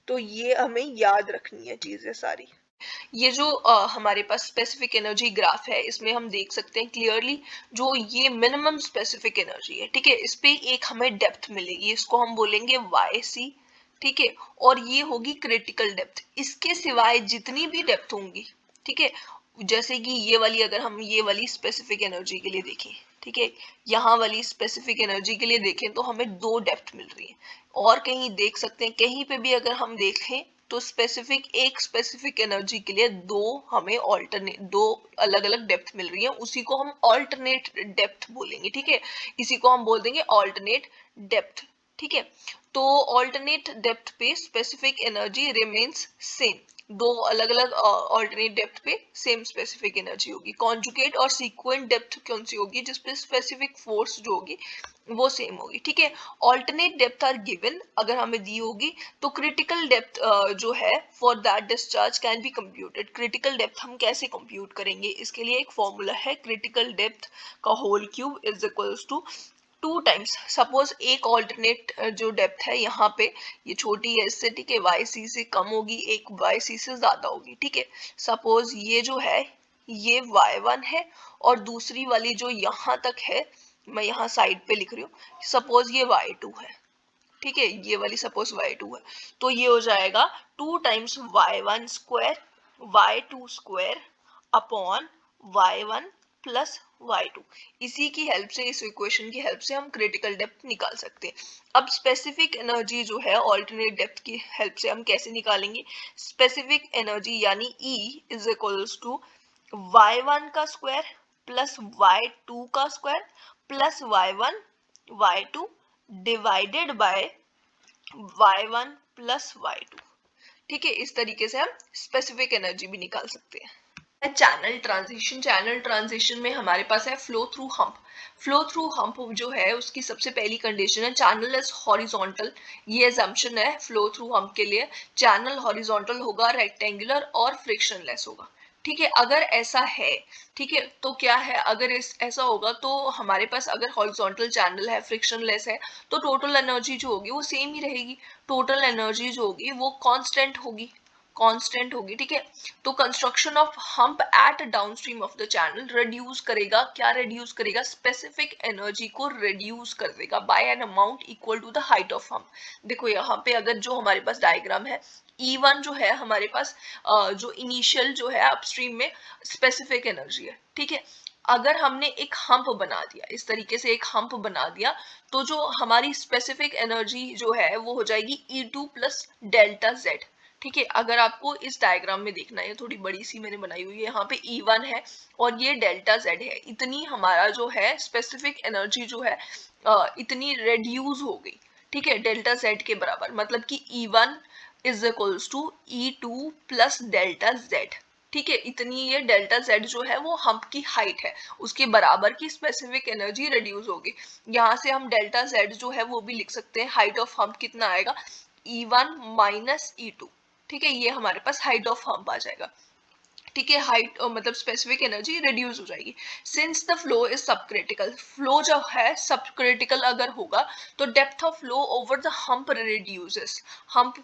तो ये हमें याद रखनी है चीजें सारी। ये जो हमारे पास स्पेसिफिक एनर्जी ग्राफ है इसमें हम देख सकते हैं क्लियरली जो ये मिनिमम स्पेसिफिक एनर्जी है। ठीक है, इस पे एक हमें डेप्थ मिलेगी, इसको हम बोलेंगे वाई सी। ठीक है, और ये होगी क्रिटिकल डेप्थ। इसके सिवाय जितनी भी डेप्थ होंगी, ठीक है, जैसे कि ये वाली, अगर हम ये वाली स्पेसिफिक एनर्जी के लिए देखें, ठीक है, यहाँ वाली स्पेसिफिक एनर्जी के लिए देखें तो हमें 2 डेप्थ मिल रही है। और कहीं देख सकते हैं, कहीं पे भी अगर हम देखें तो एक स्पेसिफिक एनर्जी के लिए दो अलग अलग डेप्थ मिल रही है, उसी को हम ऑल्टरनेट डेप्थ बोलेंगे। ठीक है, इसी को हम बोल देंगे ऑल्टरनेट डेप्थ। ठीक है, तो ऑल्टरनेट डेप्थ पे स्पेसिफिक एनर्जी रिमेन्स सेम, दो अलग अलग ऑल्टरनेट डेप्थ पे सेम स्पेसिफिक एनर्जी होगी। कॉन्जुगेट और सीक्वेंट डेप्थ कौन सी होगी, जिसपे स्पेसिफिक फोर्स जो होगी वो सेम होगी। ठीक है, ऑल्टरनेट डेप्थ आर गिवन अगर हमें दी होगी, तो क्रिटिकल डेप्थ जो है for that discharge can be computed. Critical depth हम कैसे कंप्यूट करेंगे, इसके लिए एक फॉर्मूला है, क्रिटिकल डेप्थ का whole cube is equals to 2 times, suppose एक ऑल्टरनेट जो डेप्थ है यहाँ पे ये छोटी है इससे, ठीक है, वाई सी से कम होगी, एक वाई सी से ज्यादा होगी। ठीक है, सपोज ये जो है ये y1 है, और दूसरी वाली जो यहाँ तक है, मैं यहाँ साइड पे लिख रही हूँ, सपोज ये y2 है। ठीक है, ये वाली सपोज y2 है, तो ये हो जाएगा 2 times y1² y2² upon y1 plus y2। इसी की हेल्प से, इस इक्वेशन की हेल्प से हम क्रिटिकल डेप्थ निकाल सकते हैं। अब स्पेसिफिक एनर्जी जो है ऑल्टरनेट डेप्थ की हेल्प से हम कैसे निकालेंगे, स्पेसिफिक एनर्जी यानी E is equals to y1 का स्क्वायर प्लस y2 का square plus y1 y2 divided by y1 plus y2। ठीक है, इस तरीके से हम स्पेसिफिक एनर्जी भी निकाल सकते हैं। चैनल ट्रांजिशन में हमारे पास है flow through hump. Flow through hump जो है उसकी सबसे पहली कंडीशन है चैनल इज हॉरिजॉन्टल। ये एजम्पशन है फ्लो थ्रू हम्प के लिए, चैनल हॉरिजॉन्टल होगा, रेक्टेंगुलर और फ्रिक्शनलेस होगा। ठीक है, अगर ऐसा है, ठीक है, तो क्या है, अगर ऐसा होगा तो हमारे पास अगर हॉरिजॉन्टल चैनल है, फ्रिक्शनलेस है, तो टोटल एनर्जी जो होगी वो सेम ही रहेगी। टोटल एनर्जी जो होगी वो कांस्टेंट होगी, कांस्टेंट होगी। ठीक है, तो construction of hump at downstream of the channel reduce करेगा, क्या रिड्यूस करेगा, स्पेसिफिक एनर्जी को रिड्यूस कर देगा by an amount equal to the height of hump. देखो यहाँ पे अगर जो हमारे पास डायग्राम है, E1 जो है हमारे पास जो इनिशियल जो है अपस्ट्रीम में स्पेसिफिक एनर्जी है। ठीक है, अगर हमने एक हम्प बना दिया, इस तरीके से एक हम्प बना दिया, तो जो हमारी स्पेसिफिक एनर्जी जो है वो हो जाएगी E2 प्लस डेल्टा जेड। ठीक है, अगर आपको इस डायग्राम में देखना है, थोड़ी बड़ी सी मैंने बनाई हुई है, यहाँ पे E1 है और ये डेल्टा जेड है, इतनी हमारा जो है स्पेसिफिक एनर्जी जो है इतनी रेड्यूस हो गई। ठीक है, डेल्टा जेड के बराबर, मतलब कि E1 is equals to E2 plus delta Z. ठीक है, इतनी ये डेल्टा जेड जो है वो हम्प की हाइट है, उसके बराबर की स्पेसिफिक एनर्जी रिड्यूस होगी। यहाँ से हम डेल्टा जेड जो है वो भी लिख सकते हैं, हाइट ऑफ हम्प कितना आएगा, E1 माइनस E2। ठीक है, ये हमारे पास हाइट ऑफ हम्प आ जाएगा। ठीक है, हाइट मतलब स्पेसिफिक एनर्जी रिड्यूस हो जाएगी। सिंस द फ्लो इज सब क्रिटिकल, फ्लो जो है सब क्रिटिकल अगर होगा तो depth of flow over the hump reduces. Hump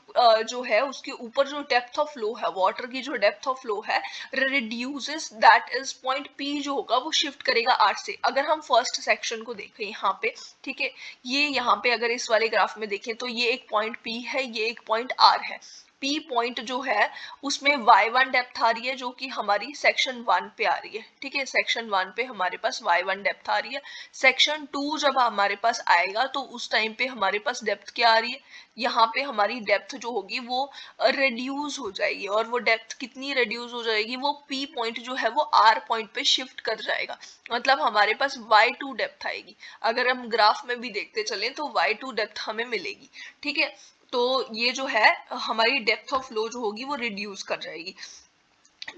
जो है उसके ऊपर जो डेप्थ ऑफ फ्लो है, वाटर की जो डेप्थ ऑफ फ्लो है reduces, that is point P जो होगा वो शिफ्ट करेगा आर से। अगर हम फर्स्ट सेक्शन को देखें यहाँ पे, ठीक है, ये यहाँ पे अगर इस वाले ग्राफ में देखें तो ये एक पॉइंट पी है, ये एक पॉइंट आर है। पी पॉइंट जो है उसमें y1 डेप्थ आ रही है जो कि हमारी सेक्शन 1 पे आ रही है। ठीक है, सेक्शन 1 पे हमारे पास y1 डेप्थ आ रही है। सेक्शन 2 जब हमारे पास आएगा तो उस टाइम पे हमारे पास डेप्थ क्या आ रही है, यहाँ पे हमारी डेप्थ जो होगी वो रिड्यूस हो जाएगी, और वो डेप्थ कितनी रिड्यूस हो जाएगी, वो p पॉइंट जो है वो r पॉइंट पे शिफ्ट कर जाएगा, मतलब हमारे पास y2 डेप्थ आएगी। अगर हम ग्राफ में भी देखते चलें तो y2 डेप्थ हमें मिलेगी। ठीक है, तो ये जो है हमारी डेप्थ ऑफ फ्लो जो होगी वो रिड्यूस कर जाएगी।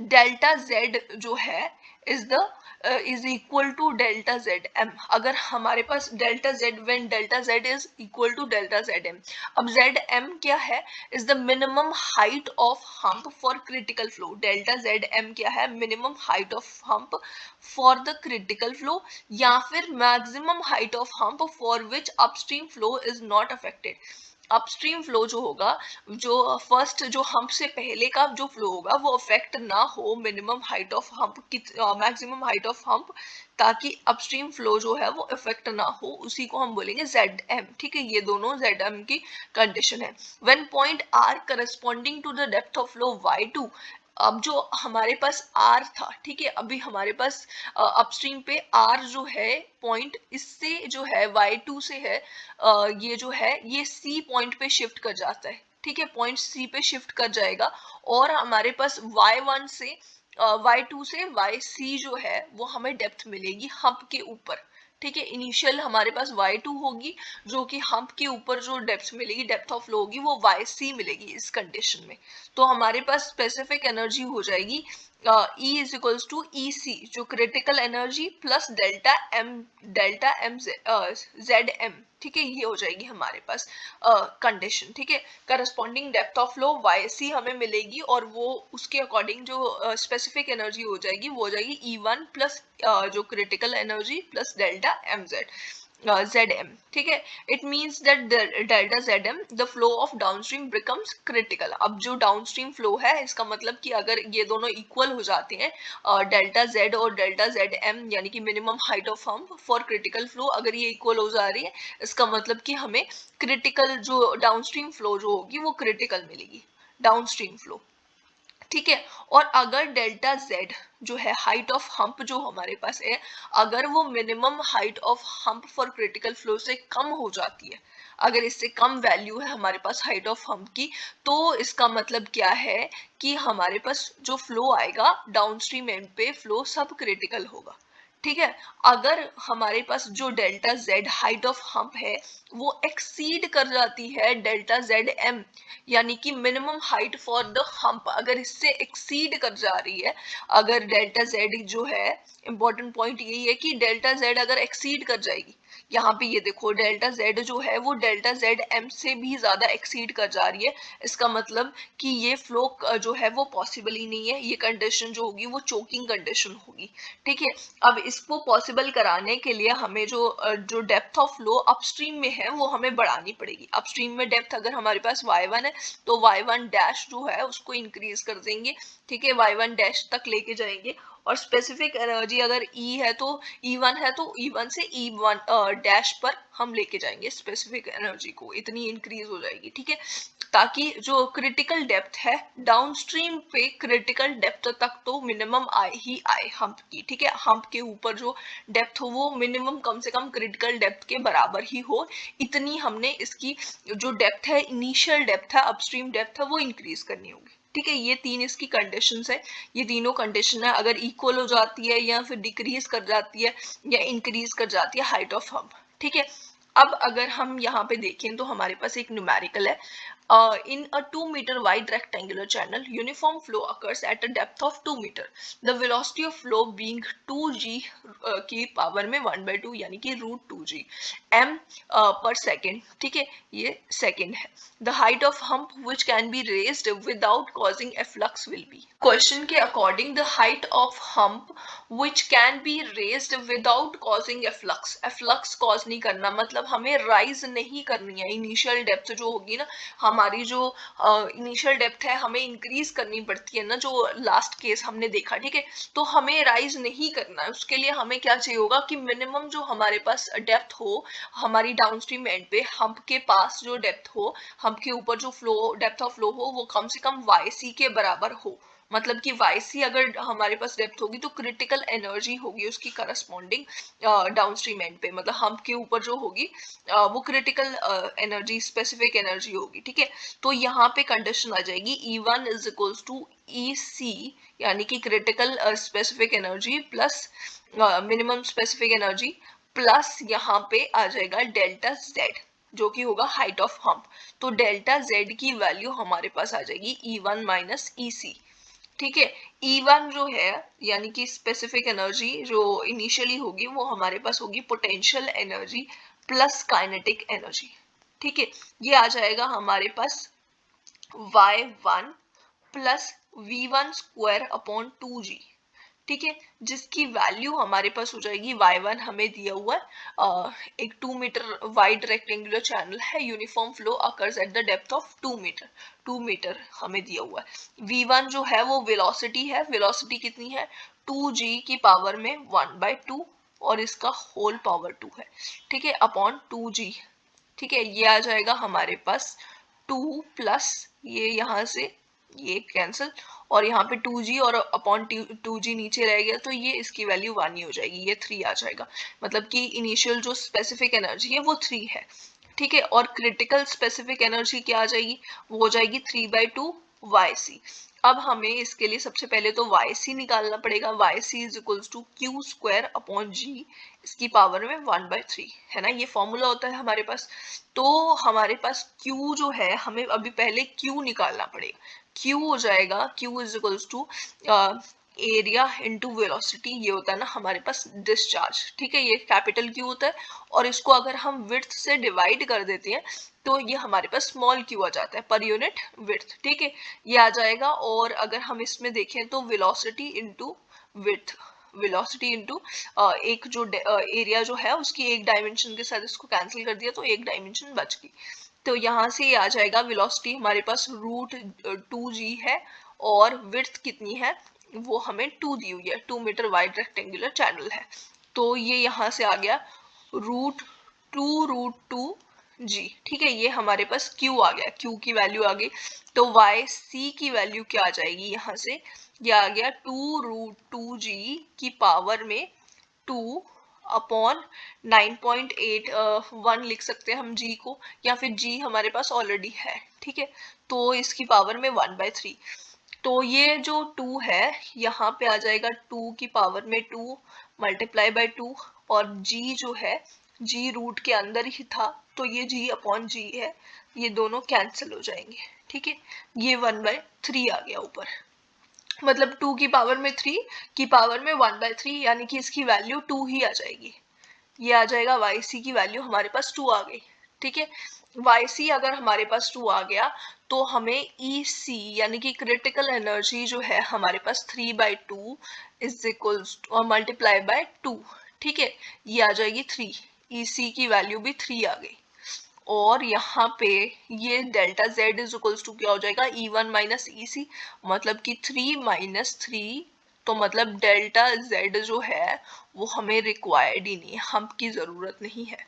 डेल्टा जेड जो है is the is equal to delta Z M. अगर हमारे पास delta Z, when delta Z is equal to delta Z M, अब जेड एम क्या है, is the minimum height of hump for critical flow. Delta Z M क्या है, minimum height of hump for the critical flow, या फिर maximum height of hump for which upstream flow is not affected. Upstream flow जो होगा, जो first जो hump से पहले का जो फ्लो होगा वो अफेक्ट ना हो minimum height of hump, maximum height of hump, ताकि अपस्ट्रीम फ्लो जो है वो अफेक्ट ना हो, उसी को हम बोलेंगे जेड एम। ठीक है, ये दोनों जेड एम की कंडीशन है। When point are corresponding to the depth of flow y2, अब जो हमारे पास R था, ठीक है, अभी हमारे पास अपस्ट्रीम पे R जो है पॉइंट, इससे जो है y2 से है, ये जो है ये C पॉइंट पे शिफ्ट कर जाता है। ठीक है, पॉइंट C पे शिफ्ट कर जाएगा, और हमारे पास y1 से y2 से yc जो है वो हमें डेप्थ मिलेगी हम्प के ऊपर। ठीक है, इनिशियल हमारे पास y2 होगी जो कि हम्प के ऊपर जो डेप्थ मिलेगी, डेप्थ ऑफ फ्लो होगी, वो yc मिलेगी इस कंडीशन में। तो हमारे पास स्पेसिफिक एनर्जी हो जाएगी E is equals to E C, जो critical energy plus delta M Z M. ठीक है, ये हो जाएगी हमारे पास कंडीशन। ठीक है, corresponding depth of flow Y C हमें मिलेगी, और वो उसके अकॉर्डिंग जो स्पेसिफिक एनर्जी हो जाएगी वो हो जाएगी E1 प्लस जो critical energy plus delta M Z Zm। ठीक है, it means that delta Zm the flow of downstream becomes critical. अब जो डाउनस्ट्रीम फ्लो है इसका मतलब कि अगर ये दोनों इक्वल हो जाते हैं, डेल्टा Z और डेल्टा Zm, यानी कि minimum height of hump for critical flow, अगर ये इक्वल हो जा रही है, इसका मतलब कि हमें क्रिटिकल जो डाउनस्ट्रीम फ्लो जो होगी वो क्रिटिकल मिलेगी, डाउनस्ट्रीम फ्लो। ठीक है, और अगर डेल्टा जेड जो है हाइट ऑफ हम्प जो हमारे पास है, अगर वो minimum height of hump for critical flow से कम हो जाती है, अगर इससे कम वैल्यू है हमारे पास हाइट ऑफ हम्प की, तो इसका मतलब क्या है कि हमारे पास जो फ्लो आएगा डाउनस्ट्रीम एंड पे फ्लो सब क्रिटिकल होगा। ठीक है। अगर हमारे पास जो delta Z height of hump है वो एक्सीड कर जाती है डेल्टा जेड एम, यानी कि minimum height for the hump अगर इससे एक्सीड कर जा रही है, अगर डेल्टा जेड जो है, इंपॉर्टेंट पॉइंट यही है कि डेल्टा जेड अगर एक्सीड कर जाएगी, यहाँ पे ये देखो डेल्टा जेड जो है वो डेल्टा जेड एम से भी ज्यादा एक्सीड कर जा रही है, इसका मतलब कि ये फ्लो जो है वो पॉसिबल ही नहीं है, ये कंडीशन जो होगी वो चोकिंग कंडीशन होगी। ठीक है। अब इसको पॉसिबल कराने के लिए हमें जो डेप्थ ऑफ फ्लो अपस्ट्रीम में है वो हमें बढ़ानी पड़ेगी। अपस्ट्रीम में डेप्थ अगर हमारे पास y1 है तो y1 डैश जो है उसको इंक्रीज कर देंगे। ठीक है, y1 डैश तक लेके जाएंगे, और स्पेसिफिक एनर्जी अगर E है तो E1 है तो E1 से E1 डैश पर हम लेके जाएंगे, स्पेसिफिक एनर्जी को इतनी इंक्रीज हो जाएगी। ठीक है, ताकि जो क्रिटिकल डेप्थ है डाउनस्ट्रीम पे, क्रिटिकल डेप्थ तक तो मिनिमम आए ही आए हम्प की। ठीक है, हम्प के ऊपर जो डेप्थ हो वो मिनिमम कम से कम क्रिटिकल डेप्थ के बराबर ही हो, इतनी हमने इसकी जो डेप्थ है, इनिशियल डेप्थ है, अपस्ट्रीम डेप्थ है, वो इंक्रीज करनी होगी। ठीक है, ये तीन इसकी कंडीशंस है, ये तीनों कंडीशन है, अगर इक्वल हो जाती है या फिर डिक्रीज कर जाती है या इंक्रीज कर जाती है हाइट ऑफ हम्प। ठीक है, अब अगर हम यहाँ पे देखें तो हमारे पास एक न्यूमेरिकल है, in a 2 meter wide rectangular channel, uniform flow occurs at a depth of 2 meter. The velocity of flow being 2g की पावर में 1/2 यानी कि √2g m per second. ठीक है, ये सेकेंड है. The height of hump which can be raised without causing efflux will be. Question के according the height of hump which can be raised without causing efflux. efflux cause नहीं करना मतलब हमें rise नहीं करनी है. Initial depth जो होगी ना, हमारी जो इनिशियल डेप्थ है हमें इंक्रीज करनी पड़ती है ना, जो लास्ट केस हमने देखा। ठीक है, तो हमें राइज नहीं करना है, उसके लिए हमें क्या चाहिए होगा कि मिनिमम जो हमारे पास डेप्थ हो, हमारी डाउनस्ट्रीम एंड पे हम्प के पास जो डेप्थ हो, हम्प के ऊपर जो फ्लो डेप्थ ऑफ फ्लो हो वो कम से कम YC के बराबर हो। मतलब कि YC अगर हमारे पास डेप्थ होगी तो क्रिटिकल एनर्जी होगी उसकी करस्पॉन्डिंग डाउनस्ट्रीम एंड पे, मतलब हम्प के ऊपर जो होगी वो क्रिटिकल एनर्जी, स्पेसिफिक एनर्जी होगी। ठीक है, तो यहाँ पे कंडीशन आ जाएगी E1 is equals to EC, यानी कि critical specific energy plus minimum specific energy, plus यहाँ पे आ जाएगा डेल्टा Z जो कि होगा हाइट ऑफ हम्प। तो डेल्टा Z की वैल्यू हमारे पास आ जाएगी E1 माइनस EC। ठीक है, E1 जो है यानी कि स्पेसिफिक एनर्जी जो इनिशियली होगी वो हमारे पास होगी potential energy plus kinetic energy. ठीक है, ये आ जाएगा हमारे पास Y1 plus V1 square upon 2G। ठीक है, जिसकी वैल्यू हमारे पास हो जाएगी Y1 हमें दिया हुआ है, एक 2 मीटर वाइड रेक्टेंगुलर चैनल है, uniform flow occurs at the depth of 2 meter, 2 meter हमें दिया हुआ है। V1 जो है वो वेलोसिटी है, वेलोसिटी कितनी है 2g की पावर में 1/2 और इसका होल पावर 2 है। ठीक है, अपॉन 2g। ठीक है, ये आ जाएगा हमारे पास 2 प्लस ये यहाँ से ये कैंसिल, और यहाँ पे 2g और अपॉन 2g नीचे रह गया तो ये इसकी वैल्यू 1 ही हो जाएगी, ये 3 आ जाएगा। मतलब कि इनिशियल जो स्पेसिफिक एनर्जी है वो 3 है। ठीक है, और क्रिटिकल स्पेसिफिक एनर्जी क्या आ जाएगी, वो हो जाएगी 3/2 YC। अब हमें इसके लिए सबसे पहले तो YC निकालना पड़ेगा, YC is equals to Q square upon G इसकी पावर में 1/3 है ना, ये फॉर्मूला होता है हमारे पास। तो हमारे पास Q जो है हमें अभी पहले Q निकालना पड़ेगा। Q हो जाएगा Q is equals to area into velocity, ये होता है ना हमारे पास डिस्चार्ज। ठीक है, ये कैपिटल Q होता है, और इसको अगर हम विड्थ से डिवाइड कर देते हैं तो ये हमारे पास स्मॉल q आ जाता है पर यूनिट विड्थ। ठीक है, ये आ जाएगा, और अगर हम इसमें देखें तो velocity into width, velocity into एक जो एरिया जो है उसकी एक डायमेंशन के साथ इसको कैंसिल कर दिया तो एक डायमेंशन बच गई। तो यहाँ से ये आ जाएगा वेलोसिटी हमारे पास √2g है, और विड्थ कितनी है वो हमें 2 दी हुई है, 2 मीटर वाइड रेक्टेंगुलर चैनल है। तो ये यहाँ से आ गया √2 जी। ठीक है, ये हमारे पास Q आ गया, Q की वैल्यू आ गई। तो YC की वैल्यू क्या आ जाएगी यहाँ से, ये आ गया 2√2g की पावर में 2 अपॉन 9.81 लिख सकते हैं हम G को, या फिर G हमारे पास ऑलरेडी है। ठीक है, तो इसकी पावर में 1/3। तो ये जो 2 है यहाँ पे आ जाएगा 2 की पावर में 2 मल्टीप्लाई बाय 2, और g जो है g रूट के अंदर ही था तो ये g अपॉन g है, ये दोनों कैंसिल हो जाएंगे, ठीक है। ये 1/3 आ गया ऊपर, मतलब 2 की पावर में 3 की पावर में 1/3, यानी कि इसकी वैल्यू 2 ही आ जाएगी। ये आ जाएगा yc की वैल्यू हमारे पास 2 आ गई, ठीक है। yc अगर हमारे पास 2 आ गया तो हमें ec यानी कि क्रिटिकल एनर्जी जो है हमारे पास 3/2 इज इक्वल्स मल्टीप्लाई बाय 2, ठीक है। ये आ जाएगी 3, ec की वैल्यू भी 3 आ गई। और यहाँ पे ये delta z is equals to क्या हो जाएगा, E1 माइनस EC, मतलब कि 3 माइनस 3, तो मतलब डेल्टा z जो है वो हमें रिक्वायर्ड ही नहीं है, हम की जरूरत नहीं है।